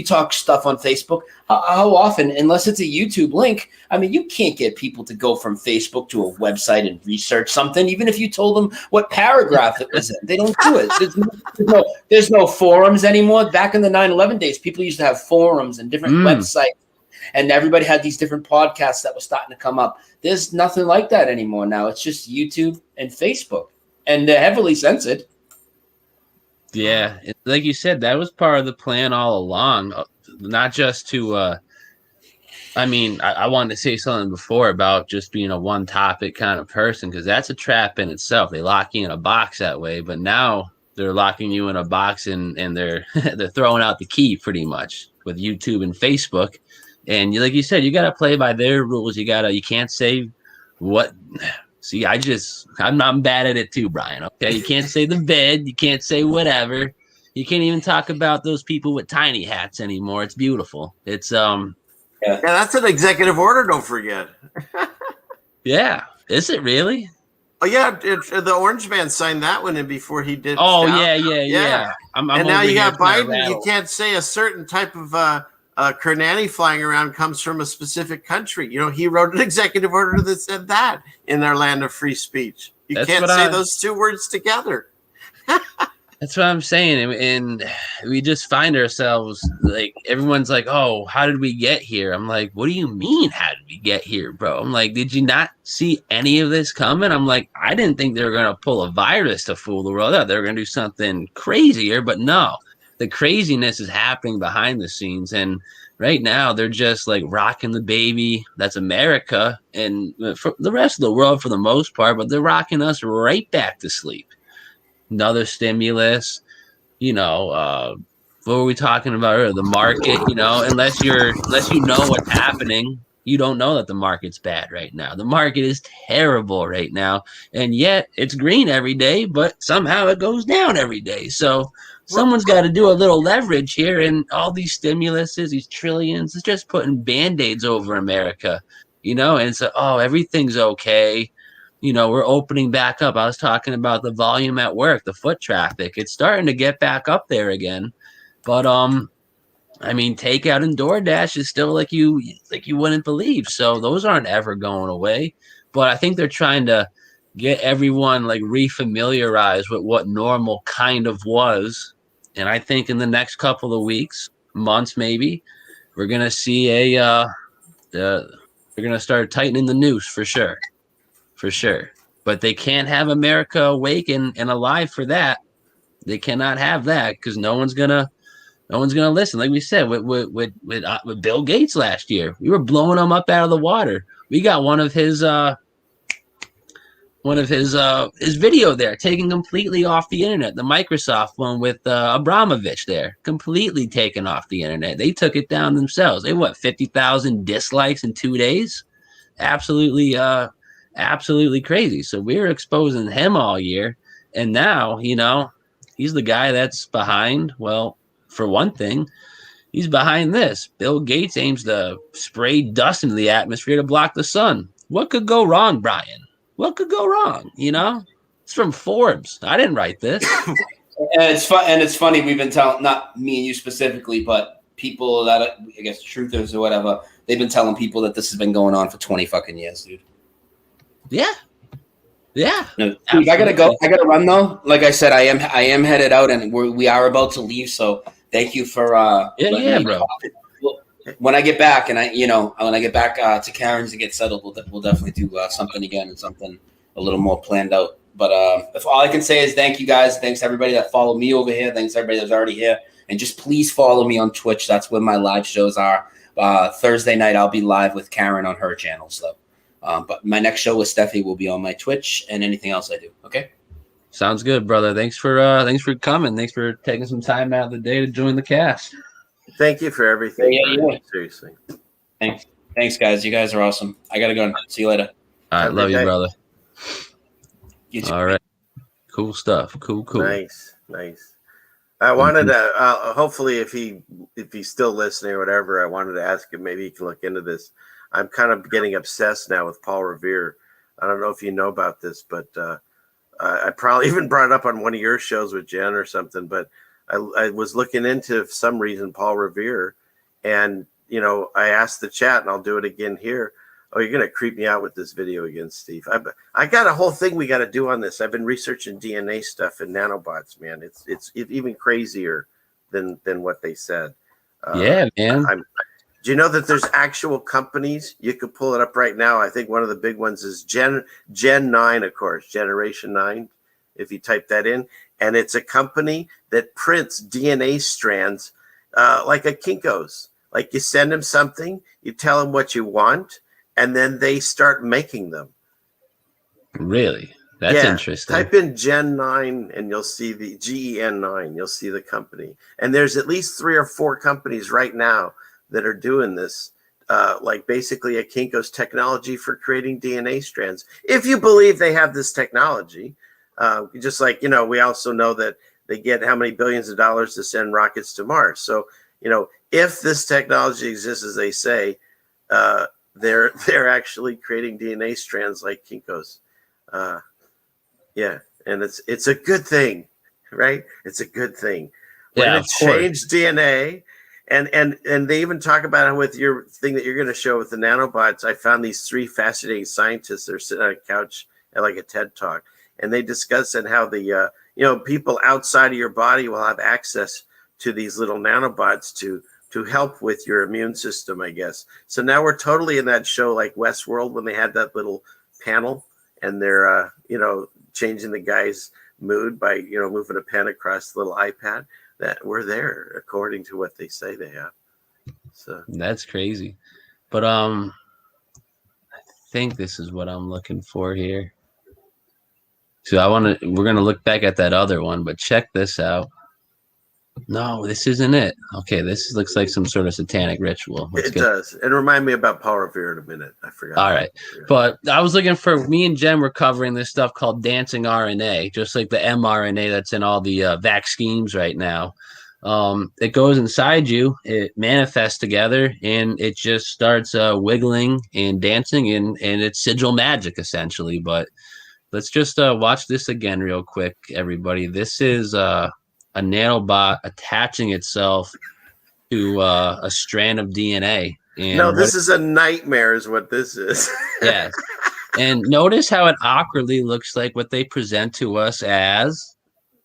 Speaker 8: talk stuff on Facebook. How often, unless it's a YouTube link, I mean, you can't get people to go from Facebook to a website and research something, even if you told them what paragraph it was in. They don't do it. There's no forums anymore. Back in the 9/11 days, people used to have forums and different websites, and everybody had these different podcasts that were starting to come up. There's nothing like that anymore now. It's just YouTube and Facebook, and they're heavily censored.
Speaker 6: Yeah, like you said, that was part of the plan all along. Not just to, I wanted to say something before about just being a one topic kind of person, because that's a trap in itself. They lock you in a box that way, but now they're locking you in a box and they're they're throwing out the key pretty much with YouTube and Facebook. And like you said, you got to play by their rules. You can't say what. See, I'm bad at it too, Brian. Okay, you can't say the bed, you can't say whatever. You can't even talk about those people with tiny hats anymore. It's beautiful. It's
Speaker 7: Yeah, that's an executive order. Don't forget.
Speaker 6: Yeah, is it really?
Speaker 7: Oh yeah, the Orange Man signed that one in before he did.
Speaker 6: Oh yeah. I'm
Speaker 7: and now you got Biden. You can't say a certain type of Kernani flying around comes from a specific country. He wrote an executive order that said that in our land of free speech. You can't say those two words together.
Speaker 6: That's what I'm saying. And we just find ourselves like, everyone's like, oh, how did we get here? I'm like, what do you mean, how did we get here, bro? I'm like, did you not see any of this coming? I'm like, I didn't think they were going to pull a virus to fool the world out. They were going to do something crazier, but no. The craziness is happening behind the scenes, and right now they're just like rocking the baby. That's America, and for the rest of the world for the most part, but they're rocking us right back to sleep. Another stimulus, what were we talking about earlier? The market, unless you know what's happening, you don't know that the market's bad right now. The market is terrible right now, and yet it's green every day, but somehow it goes down every day. So someone's got to do a little leverage here, and all these stimuluses, these trillions, it's just putting Band-Aids over America, and so, everything's okay. We're opening back up. I was talking about the volume at work, the foot traffic. It's starting to get back up there again. But, takeout and DoorDash is still like you wouldn't believe. So those aren't ever going away. But I think they're trying to get everyone like refamiliarized with what normal kind of was. And I think in the next couple of weeks, months maybe, we're going to see they're going to start tightening the noose for sure. For sure. But they can't have America awake and alive for that. They cannot have that, because no one's gonna listen. Like we said with Bill Gates last year, we were blowing him up out of the water. We got one of his video there taken completely off the internet. The Microsoft one with Abramovich there, completely taken off the internet. They took it down themselves. They 50,000 dislikes in 2 days. Absolutely crazy. So we were exposing him all year, and now he's the guy that's behind. Well, for one thing, he's behind this. Bill Gates aims to spray dust into the atmosphere to block the sun. What could go wrong, Brian? What could go wrong? It's from Forbes. I didn't write this.
Speaker 8: And it's fun. And it's funny. We've been telling, not me and you specifically, but people that I guess truthers or whatever. They've been telling people that this has been going on for 20 fucking years, dude.
Speaker 6: Yeah.
Speaker 8: No, Steve, I gotta go. I gotta run though. Like I said, I am headed out, and we are about to leave. So thank you for
Speaker 6: bro.
Speaker 8: When I get back, and when I get back to Karen's to get settled, we'll definitely do something again, and something a little more planned out But if all I can say is thank you guys. Thanks to everybody that followed me over here. Thanks to everybody that's already here. And just please follow me on Twitch. That's where my live shows are. Thursday night, I'll be live with Karen on her channel. So, but my next show with Steffi will be on my Twitch and anything else I do. Okay.
Speaker 6: Sounds good, brother. Thanks for coming. Thanks for taking some time out of the day to join the cast.
Speaker 7: Thank you for everything.
Speaker 8: Yeah.
Speaker 7: Seriously.
Speaker 8: Thanks, guys. You guys are awesome. I gotta go. See you later.
Speaker 6: All right, love you, brother.
Speaker 8: You too.
Speaker 6: All right, cool stuff. Cool.
Speaker 7: Nice. I wanted to hopefully if he's still listening or whatever, I wanted to ask him, maybe he can look into this. I'm kind of getting obsessed now with Paul Revere. I don't know if you know about this, but I probably even brought it up on one of your shows with Jen or something, but I was looking into, for some reason, Paul Revere, and I asked the chat, and I'll do it again here. Oh, you're gonna creep me out with this video again, Steve. I got a whole thing we got to do on this. I've been researching DNA stuff and nanobots, man. It's even crazier than what they said.
Speaker 6: Yeah, man.
Speaker 7: Do you know that there's actual companies? You could pull it up right now. I think one of the big ones is Gen 9, of course, Generation 9. If you type that in, and it's a company that prints DNA strands like a Kinko's. Like you send them something, you tell them what you want, and then they start making them.
Speaker 6: Really? That's interesting.
Speaker 7: Type in Gen 9 and you'll see the GEN 9. You'll see the company. And there's at least 3 or 4 companies right now that are doing this, like basically a Kinko's technology for creating DNA strands. If you believe they have this technology, just like, we also know that they get how many billions of dollars to send rockets to Mars. So, if this technology exists, as they say, they're actually creating DNA strands like Kinko's. And it's a good thing, right? It's a good thing. We're going to change DNA, and they even talk about it with your thing that you're going to show with the nanobots. I found these 3 fascinating scientists that are sitting on a couch at like a TED Talk, and they discuss and how the people outside of your body will have access to these little nanobots to help with your immune system, I guess. So now we're totally in that show like Westworld when they had that little panel and they're, changing the guy's mood by, moving a pen across the little iPad, that we're there according to what they say they have. So
Speaker 6: that's crazy. But I think this is what I'm looking for here. So we're going to look back at that other one, but check this out. No, this isn't it. Okay, this looks like some sort of satanic ritual.
Speaker 7: It does. And remind me about Paul Revere in a minute. I forgot.
Speaker 6: All right. But I was looking for, me and Jen were covering this stuff called dancing RNA, just like the mRNA that's in all the vac schemes right now. It goes inside you, it manifests together, and it just starts wiggling and dancing, and it's sigil magic, essentially. But let's just watch this again real quick, everybody. This is a nanobot attaching itself to a strand of DNA. And
Speaker 7: no, this is a nightmare is what this is.
Speaker 6: Yes. And notice how it awkwardly looks like what they present to us as.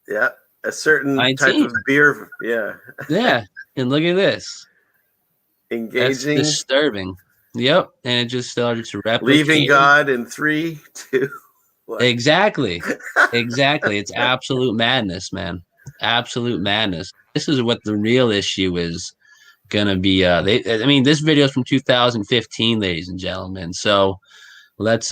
Speaker 7: Yeah, a certain
Speaker 6: 19.
Speaker 7: type of beer. Yeah.
Speaker 6: Yeah. And look at this.
Speaker 7: Engaging.
Speaker 6: That's disturbing. Yep. And it just started to replicate.
Speaker 7: Leaving God in 3, 2, 1.
Speaker 6: Exactly. Exactly. It's absolute madness, man. Absolute madness. This is what the real issue is gonna be. This video is from 2015, ladies and gentlemen. So let's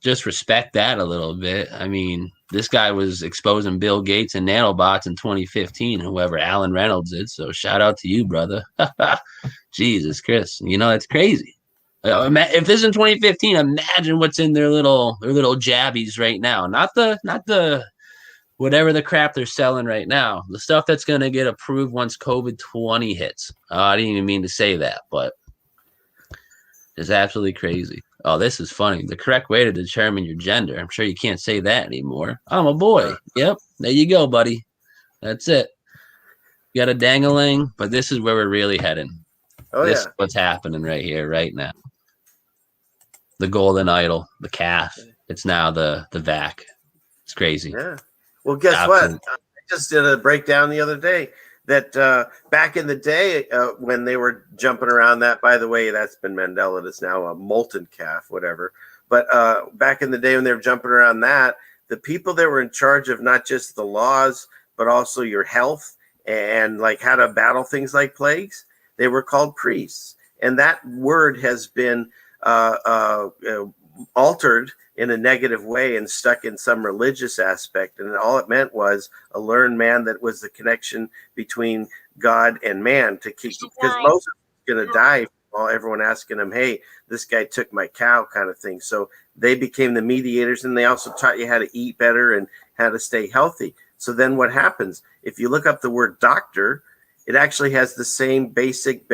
Speaker 6: just respect that a little bit. I mean, this guy was exposing Bill Gates and nanobots in 2015, whoever Alan Reynolds did. So shout out to you, brother. Jesus Christ. It's crazy. If this is in 2015, imagine what's in their little jabbies right now. Not the whatever the crap they're selling right now. The stuff that's going to get approved once COVID-20 hits. I didn't even mean to say that, but it's absolutely crazy. Oh, this is funny. The correct way to determine your gender. I'm sure you can't say that anymore. I'm a boy. Yep. There you go, buddy. That's it. You got a dangling, but this is where we're really heading.
Speaker 7: Oh,
Speaker 6: this is what's happening right here, right now. The golden idol, the calf. It's now the vac. It's crazy.
Speaker 7: Yeah. Well, guess what? I just did a breakdown the other day that back in the day when they were jumping around that, by the way, that's been Mandela. It's now a molten calf, whatever. But back in the day when they were jumping around that, the people that were in charge of not just the laws, but also your health and like how to battle things like plagues, they were called priests. And that word has been altered in a negative way and stuck in some religious aspect. And all it meant was a learned man that was the connection between God and man to keep, because Moses was going to die while everyone asking him, hey, this guy took my cow kind of thing. So they became the mediators, and they also taught you how to eat better and how to stay healthy. So then what happens? If you look up the word doctor, it actually has the same basic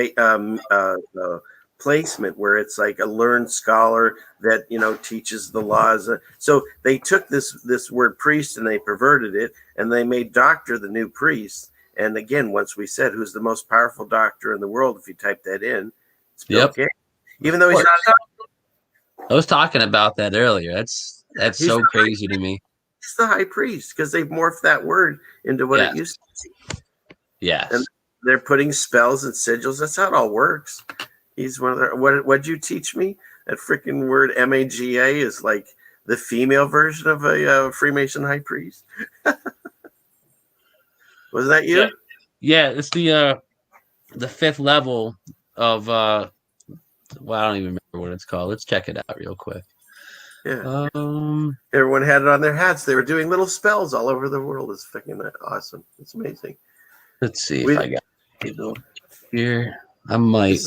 Speaker 7: placement where it's like a learned scholar that, you know, teaches the laws. So they took this word priest and they perverted it, and they made doctor the new priest. And again, once we said who's the most powerful doctor in the world, if you type that in, it's Bill Gates. Even though he's not.
Speaker 6: I was talking about that earlier. That's so crazy to me.
Speaker 7: He's the high priest because they've morphed that word into what it used to be.
Speaker 6: Yes.
Speaker 7: And they're putting spells and sigils. That's how it all works. He's one of the, what'd you teach me? That freaking word MAGA is like the female version of a Freemason high priest. Was that you?
Speaker 6: Yeah, it's the fifth level of well, I don't even remember what it's called. Let's check it out real quick.
Speaker 7: Yeah. Everyone had it on their hats. They were doing little spells all over the world. It's freaking awesome. It's amazing.
Speaker 6: Let's see if I got people here. I might.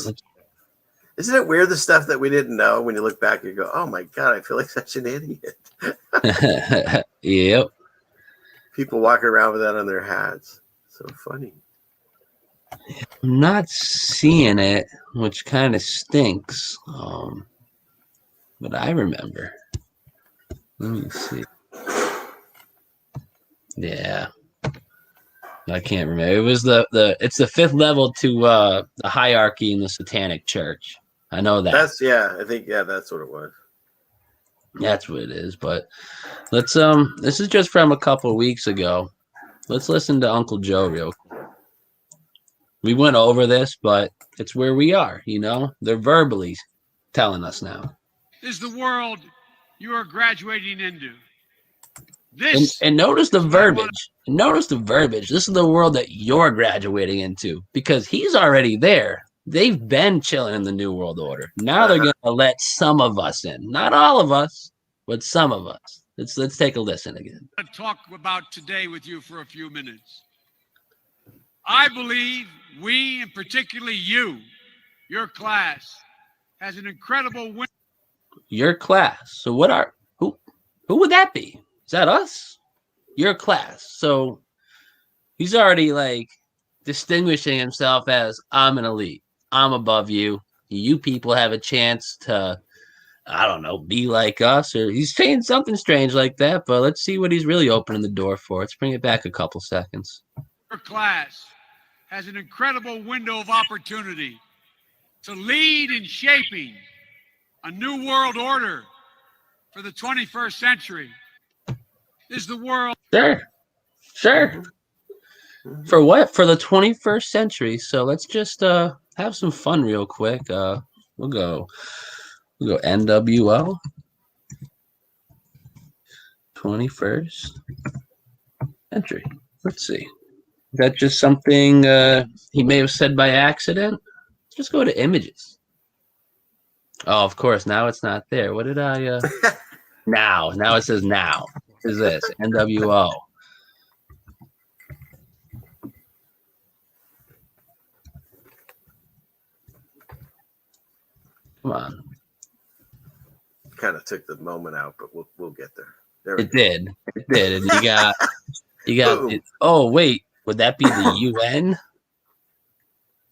Speaker 7: Isn't it weird, the stuff that we didn't know? When you look back, you go, "Oh my god, I feel like such an idiot."
Speaker 6: Yep.
Speaker 7: People walk around with that on their hats. So funny.
Speaker 6: I'm not seeing it, which kind of stinks. But I remember. Let me see. Yeah. I can't remember. It was it's the fifth level to the hierarchy in the Satanic Church. I know that.
Speaker 7: I think that's what it was.
Speaker 6: That's what it is. But let's this is just from a couple of weeks ago. Let's listen to Uncle Joe real quick. We went over this, but it's where we are, you know? They're verbally telling us now.
Speaker 9: This is the world you are graduating into.
Speaker 6: And notice the verbiage. Notice the verbiage. This is the world that you're graduating into, because he's already there. They've been chilling in the New World Order. Now they're going to let some of us in. Not all of us, but some of us. Let's take a listen again.
Speaker 9: I'm going to talk about today with you for a few minutes. I believe we, and particularly you, your class, has an incredible win.
Speaker 6: Your class. So who would that be? Is that us? Your class. So he's already like distinguishing himself as, I'm an elite. I'm above you. You people have a chance to, I don't know, be like us. Or he's saying something strange like that, but let's see what he's really opening the door for. Let's bring it back a couple seconds.
Speaker 9: Your class has an incredible window of opportunity to lead in shaping a new world order for the 21st century. Is the world.
Speaker 6: Sure. For what? For the 21st century. So let's just have some fun real quick. We'll go NWO. 21st century. Let's see. Is that just something he may have said by accident? Let's just go to images. Oh, of course. Now it's not there. What did I now it says now. What is this? NWO. Come on.
Speaker 7: Kind of took the moment out, but we'll get there.
Speaker 6: It did. And you got oh wait, would that be the UN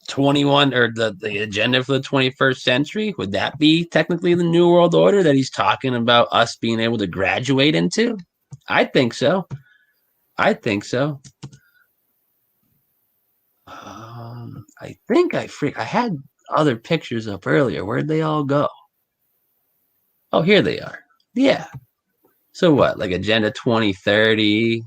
Speaker 6: 21 or the agenda for the 21st century? Would that be technically the New World Order that he's talking about us being able to graduate into? I think so. I think I had other pictures up earlier. Where'd they all go? Oh, here they are. Yeah. So what? Like Agenda 2030,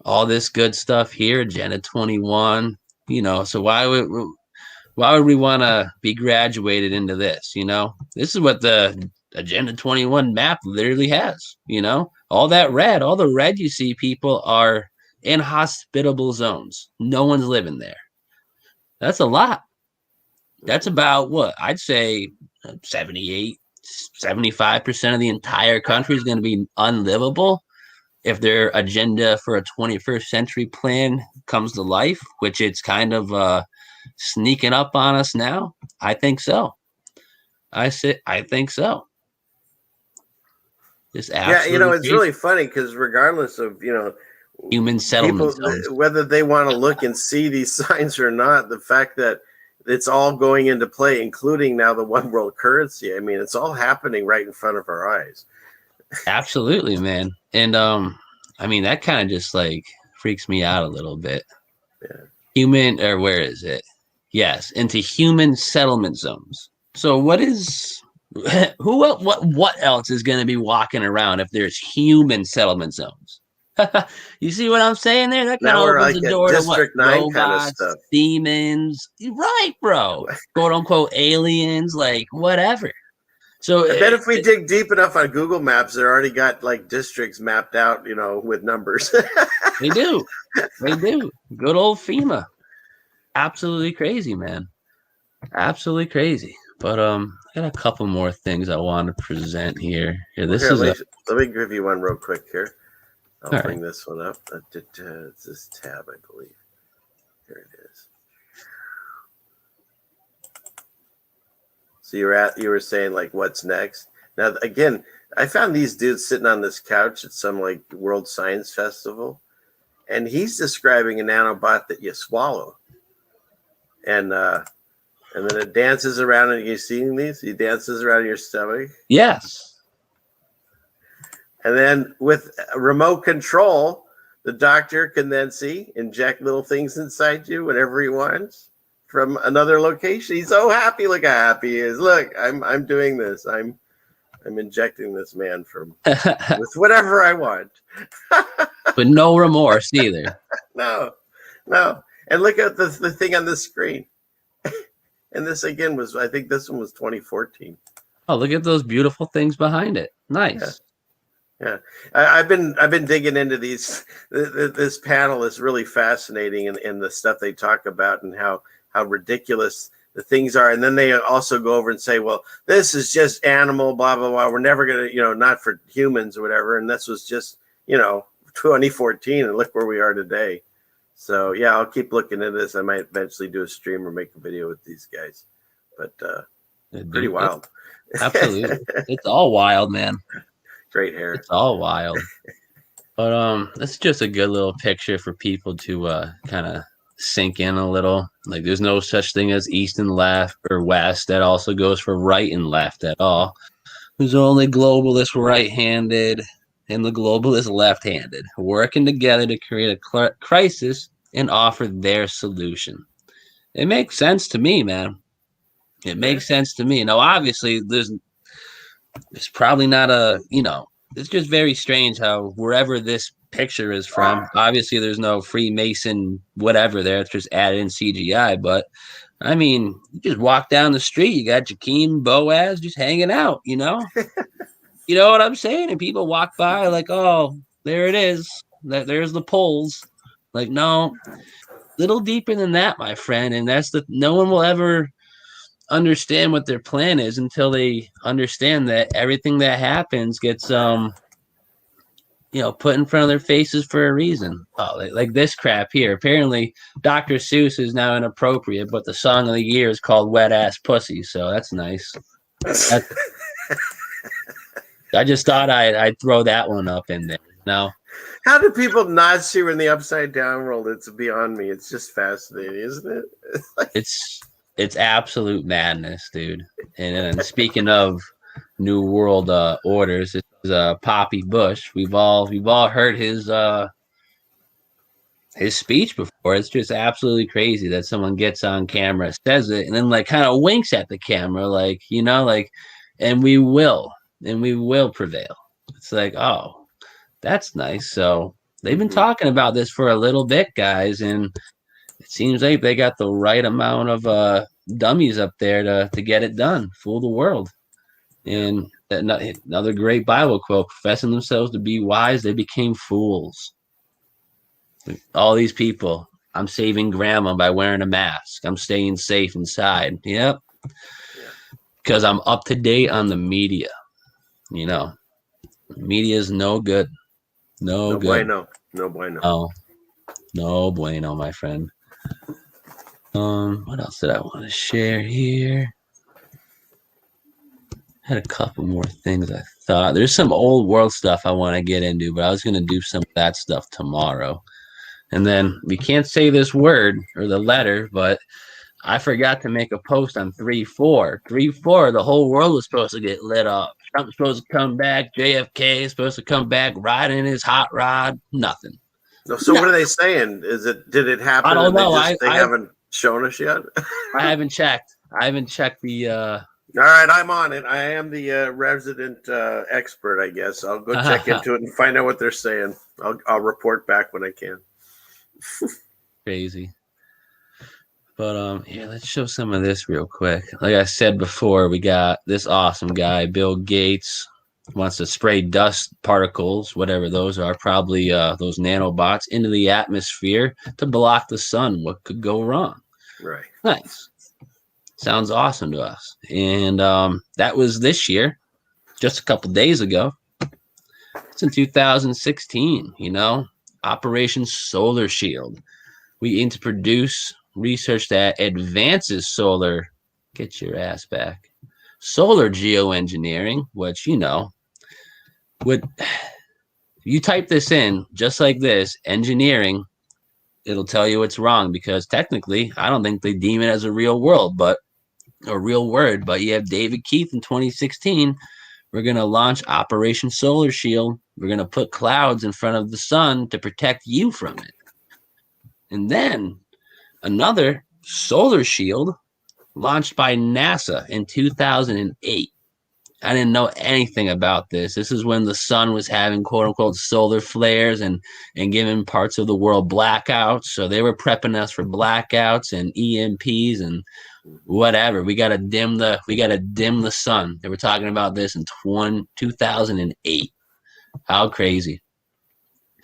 Speaker 6: all this good stuff here. Agenda 21. You know. So why would we want to be graduated into this? You know, this is what the Agenda 21 map literally has. You know, all the red you see, people are inhospitable zones. No one's living there. That's a lot. That's about what I'd say 78, 75% of the entire country is going to be unlivable if their agenda for a 21st century plan comes to life, which it's kind of sneaking up on us now. I think so. I think so. It's absolutely
Speaker 7: it's really funny because regardless of
Speaker 6: human settlement zones,
Speaker 7: whether they want to look and see these signs or not, the fact that it's all going into play, including now the one world currency. I mean, it's all happening right in front of our eyes.
Speaker 6: Absolutely, man. And I mean, that kind of just like freaks me out a little bit.
Speaker 7: Yeah.
Speaker 6: Where is it? Yes, into human settlement zones. So what else is going to be walking around if there's human settlement zones? You see what I'm saying there? That kind of opens the door to what? Robots, kind of stuff. Demons. Right, bro. Quote unquote aliens, like whatever. So
Speaker 7: I bet if we dig deep enough on Google Maps, they're already got like districts mapped out, with numbers.
Speaker 6: They do. Good old FEMA. Absolutely crazy, man. Absolutely crazy. But I got a couple more things I want to present here. Let
Speaker 7: me give you one real quick here. I'll bring this one up. It's this tab, I believe. Here it is. So you were saying like what's next? Now again, I found these dudes sitting on this couch at some like World Science Festival, and he's describing a nanobot that you swallow, and then it dances around. And you seeing these? He dances around your stomach.
Speaker 6: Yes.
Speaker 7: And then with remote control, the doctor can then inject little things inside you whenever he wants from another location. He's so happy. Look how happy he is. Look, I'm doing this. I'm injecting this man with whatever I want.
Speaker 6: But no remorse either.
Speaker 7: No. And look at the thing on the screen. And this again I think this one was 2014.
Speaker 6: Oh, look at those beautiful things behind it. Nice.
Speaker 7: Yeah. I've been digging into these. This panel is really fascinating, in the stuff they talk about and how ridiculous the things are. And then they also go over and say, well, this is just animal, blah, blah, blah. We're never going to, not for humans or whatever. And this was just, 2014, and look where we are today. So yeah, I'll keep looking into this. I might eventually do a stream or make a video with these guys, but pretty wild.
Speaker 6: Absolutely. It's all wild, man.
Speaker 7: Great hair.
Speaker 6: It's all wild. But that's just a good little picture for people to kind of sink in a little. Like there's no such thing as east and left or west. That also goes for right and left at all. There's only globalists right-handed and the globalists left-handed working together to create a crisis and offer their solution. It makes sense to me, man. It makes sense to me. Now, obviously, there's probably not it's just very strange how wherever this picture is from, obviously there's no Freemason whatever there. It's just added in CGI. But, I mean, you just walk down the street, you got Jakeem, Boaz just hanging out, You know what I'm saying? And people walk by like, oh, there it is. There's the poles. Like, no, little deeper than that, my friend. And no one will ever understand what their plan is until they understand that everything that happens gets put in front of their faces for a reason. Oh, like this crap here. Apparently Dr. Seuss is now inappropriate, but the song of the year is called Wet Ass Pussy, so that's nice. I just thought I'd throw that one up in there. Now,
Speaker 7: how do people not see we're in the upside down world? It's beyond me. It's just fascinating, isn't it?
Speaker 6: It's absolute madness, dude. And speaking of New World orders, this is Poppy Bush. We've all heard his speech before. It's just absolutely crazy that someone gets on camera, says it, and then like kind of winks at the camera, like and we will prevail. It's like, oh, that's nice. So they've been talking about this for a little bit, guys, and it seems like they got the right amount of dummies up there to get it done, fool the world. And Another great Bible quote: professing themselves to be wise, they became fools. All these people, I'm saving grandma by wearing a mask. I'm staying safe inside. Yep. Because I'm up to date on the media. You know, media is no good. No good.
Speaker 7: Bueno. No bueno.
Speaker 6: Oh, no bueno, my friend. What else did I want to share here? Had a couple more things I thought. There's some old world stuff I want to get into, but I was going to do some of that stuff tomorrow. And then we can't say this word or the letter, but I forgot to make a post on 3-4. 3-4, the whole world was supposed to get lit up. Trump's supposed to come back. JFK is supposed to come back riding his hot rod. Nothing.
Speaker 7: So what are they saying? Did it happen?
Speaker 6: I don't know.
Speaker 7: They haven't shown us yet.
Speaker 6: I haven't checked. the.
Speaker 7: All right, I'm on it. I am the resident expert, I guess. I'll go check into it and find out what they're saying. I'll report back when I can.
Speaker 6: Crazy. But here, let's show some of this real quick. Like I said before, we got this awesome guy, Bill Gates, wants to spray dust particles, whatever those are, probably those nanobots, into the atmosphere to block the sun. What could go wrong?
Speaker 7: Right.
Speaker 6: Nice. Sounds awesome to us. And that was this year, just a couple days ago. It's in 2016, you know, Operation Solar Shield. We aim to produce research that advances solar, get your ass back, solar geoengineering, which, you know, would you type this in just like this, engineering, it'll tell you it's wrong because technically I don't think they deem it as a real word, but you have David Keith in 2016. We're going to launch Operation Solar Shield. We're going to put clouds in front of the sun to protect you from it. And then another solar shield launched by NASA in 2008. I didn't know anything about this. This is when the sun was having quote unquote solar flares and giving parts of the world blackouts. So they were prepping us for blackouts and EMPs and whatever. We got to dim the sun. They were talking about this in 2008. How crazy.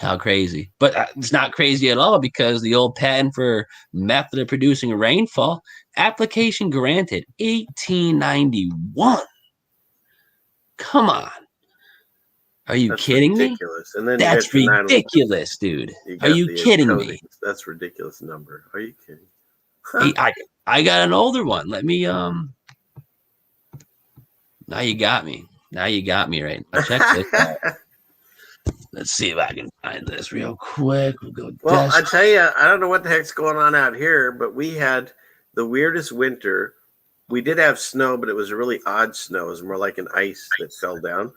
Speaker 6: How crazy. But it's not crazy at all because the old patent for method of producing rainfall, application granted 1891. Come on. Are you kidding
Speaker 7: ridiculous.
Speaker 6: me?
Speaker 7: And then
Speaker 6: that's ridiculous, dude. Are you kidding me?
Speaker 7: That's a ridiculous number. Are you kidding?
Speaker 6: Hey, I got an older one. Let me now you got me. Now you got me right now. Check this out. Let's see if I can find this real quick.
Speaker 7: Well, I tell you, I don't know what the heck's going on out here, but we had the weirdest winter. We did have snow, but it was a really odd snow. It was more like an ice that fell down.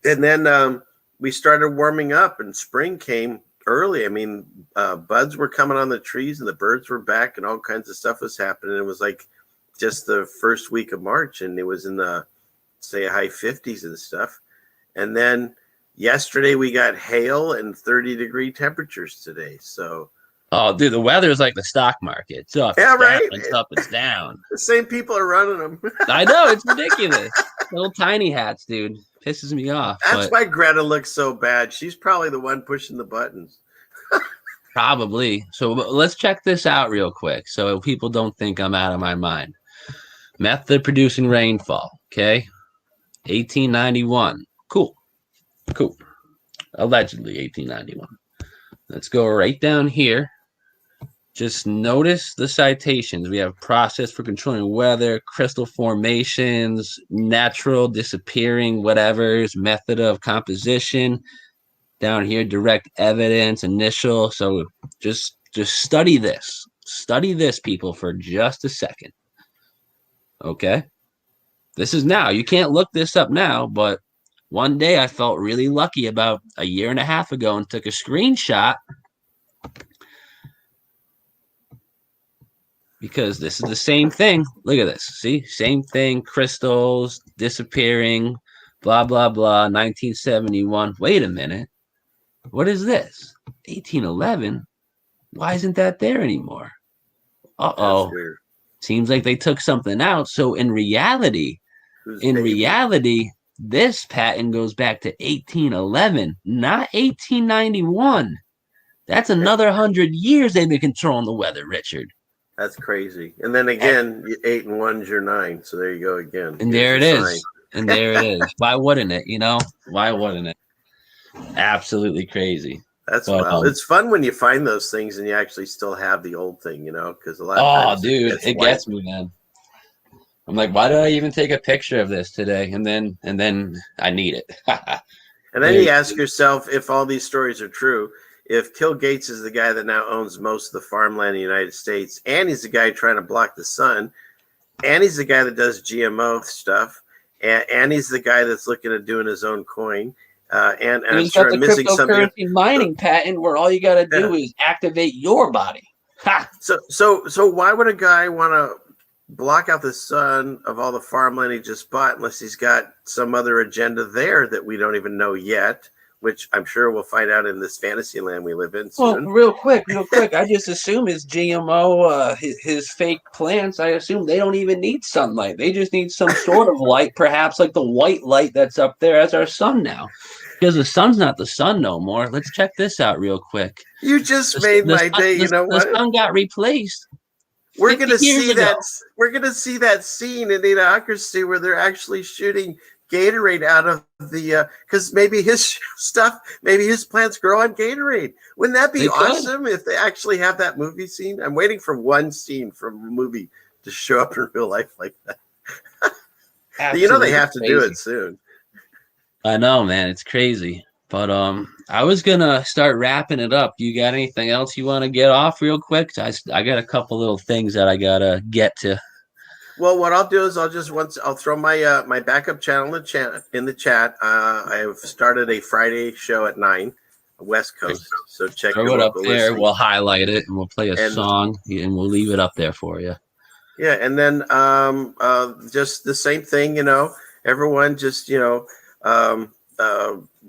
Speaker 7: And then we started warming up, and spring came early. I mean, buds were coming on the trees, and the birds were back, and all kinds of stuff was happening. It was like just the first week of March, and it was in the, say, high 50s and stuff. And then yesterday we got hail and 30-degree temperatures today. So,
Speaker 6: oh, dude, the weather is like the stock market. It's up,
Speaker 7: yeah,
Speaker 6: it's
Speaker 7: right.
Speaker 6: Down, it's up, it's down.
Speaker 7: The same people are running them.
Speaker 6: I know, it's ridiculous. Little tiny hats, dude, pisses me off.
Speaker 7: That's why Greta looks so bad. She's probably the one pushing the buttons.
Speaker 6: Probably. So let's check this out real quick, so people don't think I'm out of my mind. Method producing rainfall. Okay, 1891. Cool. Allegedly 1891. Let's go right down here. Just notice the citations. We have process for controlling weather, crystal formations, natural disappearing, whatever's method of composition. Down here, direct evidence, initial. So just study this. Study this, people, for just a second. Okay? This is now. You can't look this up now, but one day I felt really lucky about a year and a half ago and took a screenshot because this is the same thing. Look at this. See? Same thing. Crystals disappearing, blah, blah, blah. 1971. Wait a minute. What is this? 1811? Why isn't that there anymore? Uh-oh. Seems like they took something out. So in reality, This patent goes back to 1811, not 1891. That's another 100 years they've been controlling the weather, Richard.
Speaker 7: That's crazy. And then again, 8 and 1's your 9. So there you go again.
Speaker 6: And there it is. And there it is. Why wouldn't it? Why wouldn't it? Absolutely crazy.
Speaker 7: That's wild. It's fun when you find those things and you actually still have the old thing, because a lot of times
Speaker 6: it gets me, man. I'm like, why did I even take a picture of this today? And then I need it.
Speaker 7: And then you ask yourself, if all these stories are true, if Bill Gates is the guy that now owns most of the farmland in the United States, and he's the guy trying to block the sun, and he's the guy that does GMO stuff, and he's the guy that's looking at doing his own coin, and I'm sure I'm missing something.
Speaker 6: Mining patent where all you got to do is activate your body. Ha!
Speaker 7: So why would a guy want to block out the sun of all the farmland he just bought unless he's got some other agenda there that we don't even know yet, which I'm sure we'll find out in this fantasy land we live in soon.
Speaker 6: Well, real quick. I just assume his GMO, his fake plants, I assume they don't even need sunlight. They just need some sort of light, perhaps like the white light that's up there as our sun now. Because the sun's not the sun no more. Let's check this out real quick.
Speaker 7: You just made my day. You know what?
Speaker 6: The sun got replaced.
Speaker 7: We're gonna see that. We're gonna see that scene in Idiocracy where they're actually shooting Gatorade out of the because maybe his plants grow on Gatorade. Wouldn't that be awesome if they actually have that movie scene? I'm waiting for one scene from a movie to show up in real life like that. They have to do it soon.
Speaker 6: I know, man. It's crazy. But I was gonna start wrapping it up. You got anything else you want to get off real quick? I got a couple little things that I gotta get to.
Speaker 7: Well, what I'll do is I'll throw my my backup channel in the chat. I've started a Friday show at 9 West Coast, so check
Speaker 6: it up there. We'll highlight it and we'll play a song and we'll leave it up there for you.
Speaker 7: Yeah, and then just the same thing, everyone just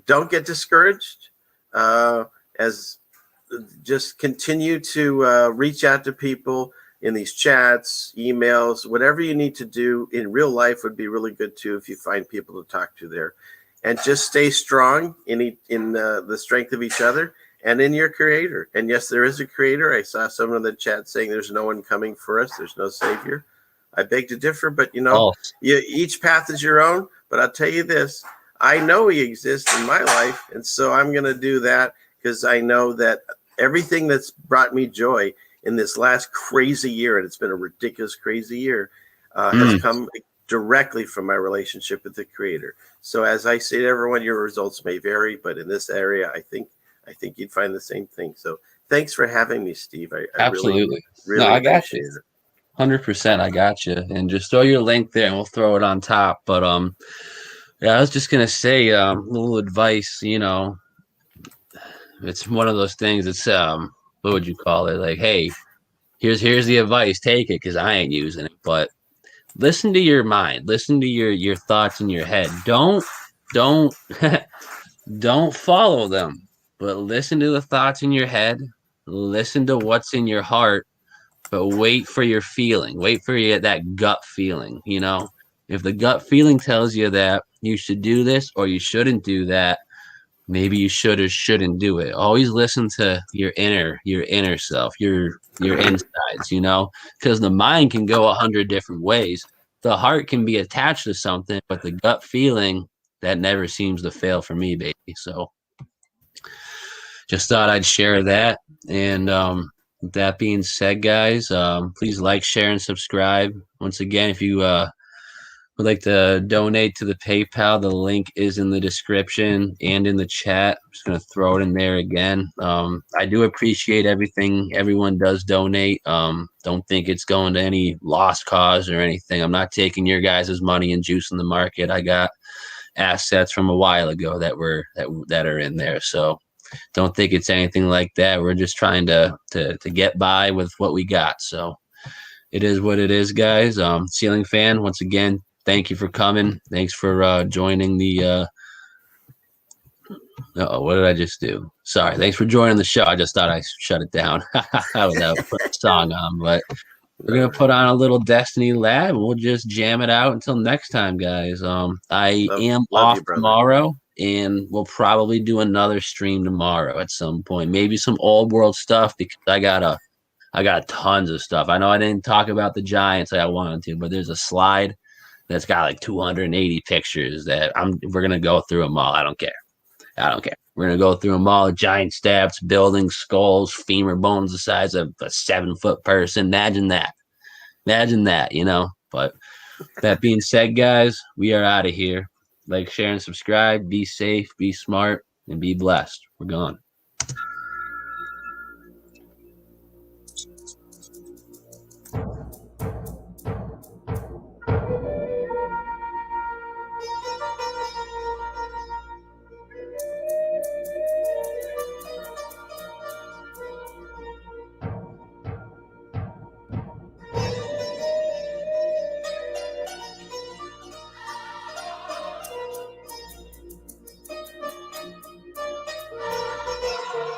Speaker 7: don't get discouraged. As just continue to reach out to people in these chats, emails, whatever you need to do in real life would be really good too if you find people to talk to there. And just stay strong in the strength of each other and in your creator. And yes, there is a creator. I saw someone in the chat saying there's no one coming for us. There's no savior. I beg to differ, but each path is your own. But I'll tell you this, I know he exists in my life. And so I'm going to do that because I know that everything that's brought me joy in this last crazy year, and it's been a ridiculous, crazy year, has come directly from my relationship with the creator. So as I say to everyone, your results may vary, but in this area, I think you'd find the same thing. So thanks for having me, Steve. I
Speaker 6: absolutely.
Speaker 7: Really
Speaker 6: I got you. 100%. I got you. And just throw your link there and we'll throw it on top. But yeah, I was just going to say a little advice, it's one of those things. It's, what would you call it? Like, hey, here's the advice. Take it because I ain't using it. But listen to your mind. Listen to your thoughts in your head. Don't don't follow them. But listen to the thoughts in your head. Listen to what's in your heart. But wait for your feeling. Wait for that gut feeling. If the gut feeling tells you that you should do this or you shouldn't do that, maybe you should or shouldn't do it. Always listen to your inner self, your insides, because the mind can go 100 different ways. The heart can be attached to something, but the gut feeling, that never seems to fail for me, baby. So just thought I'd share that. And with that being said, guys, please like, share, and subscribe. Once again, if you would like to donate to the PayPal, the link is in the description and in the chat. I'm just going to throw it in there again. I do appreciate everything everyone does donate. Don't think it's going to any lost cause or anything. I'm not taking your guys' money and juicing the market. I got assets from a while ago that are in there. So don't think it's anything like that. We're just trying to get by with what we got. So it is what it is, guys. Ceiling Fan, once again, thank you for coming. Thanks for joining the what did I just do? Sorry. Thanks for joining the show. I just thought I shut it down without putting a song on. But We're gonna put on a little Destiny Lab. We'll just jam it out until next time, guys. I am
Speaker 7: love
Speaker 6: off
Speaker 7: you, brother.
Speaker 6: tomorrow, and we'll probably do another stream tomorrow at some point. Maybe some old world stuff because I got tons of stuff. I know I didn't talk about the Giants like I wanted to, but there's a slide that's got like 280 pictures that we're gonna go through them all. I don't care. We're gonna go through them all. Giant stabs, buildings, skulls, femur bones the size of a 7-foot person. Imagine that, you know. But that being said, guys, we are out of here. Like, share, and subscribe. Be safe, be smart, and be blessed. We're gone.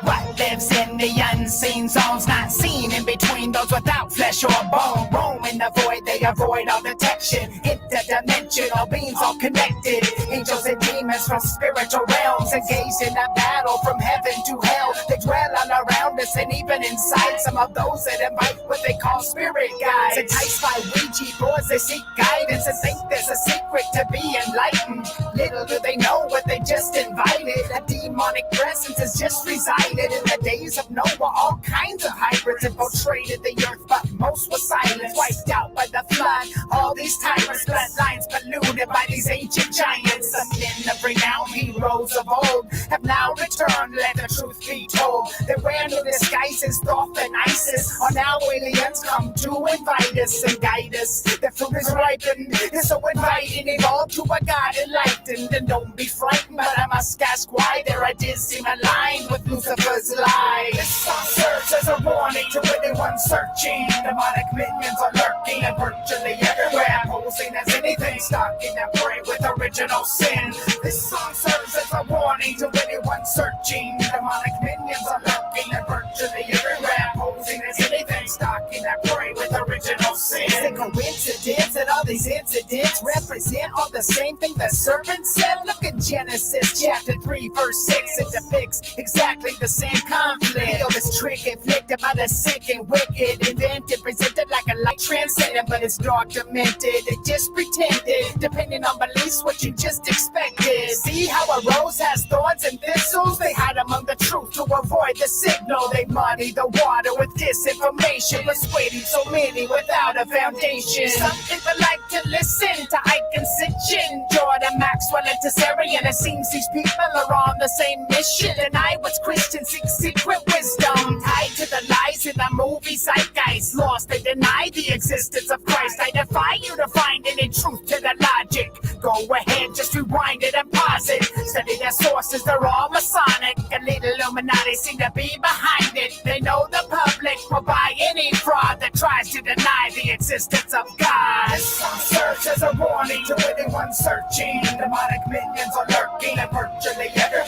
Speaker 3: What lives in the unseen zones not seen in between those without flesh or bone? Roam in the void, they avoid all detection. Interdimensional beings all connected. Angels and demons from spiritual realms engaged in a battle from heaven to hell. They dwell all around us and even inside some of those that invite what they call spirit guides. Enticed by Ouija boards, they seek guidance and think there's a secret to be enlightened. Little do they know what they just invited. A demonic presence has just resided. In the days of Noah, all kinds of hybrids infiltrated the earth, but most were silenced, wiped out by the flood. All these tyrants, bloodlines polluted by these ancient giants. Some men of renown, heroes of old, have now returned, let the truth be told. They wear new disguises, Thoth and Isis are now aliens come to invite us and guide us. The fruit is ripened, it's so inviting, evolve to a God enlightened. And don't be frightened, but I must ask why their ideas seem aligned with Lucifer's lie. This song serves as a warning to anyone searching. Demonic minions are lurking and virtually everywhere, posing as anything stalking and prey with original sin. This song serves as a warning to anyone searching. Demonic minions are lurking and virtually everywhere, posing as anything stalking and prey with original sin. Is it coincidence that all these incidents represent all the same thing the servant said? Look at Genesis chapter 3 verse 6. It depicts exactly the same conflict. All this trick inflicted by the sick and wicked, invented, presented like a light transcendent, but it's dark demented. They just pretended, depending on beliefs, what you just expected. See how a rose has thorns and thistles? They hide among the truth to avoid the signal. They muddy the water with disinformation, persuading so many without a foundation. Some people like to listen to Ike and Sitchin, Jordan, Maxwell, and Tessarian. It seems these people are on the same mission. Deny what's Christian, seek secret wisdom. Tied to the lies in the movie zeitgeist. Lost, they deny the existence of Christ. I defy you to find any truth to the logic. Go ahead, just rewind it and pause it. Study their sources, they're all Masonic. Elite Illuminati seem to be behind it. They know the public will buy any fraud that tries to deny the existence of God. This song serves as a warning to anyone searching. Demonic minions are lurking and virtually everywhere.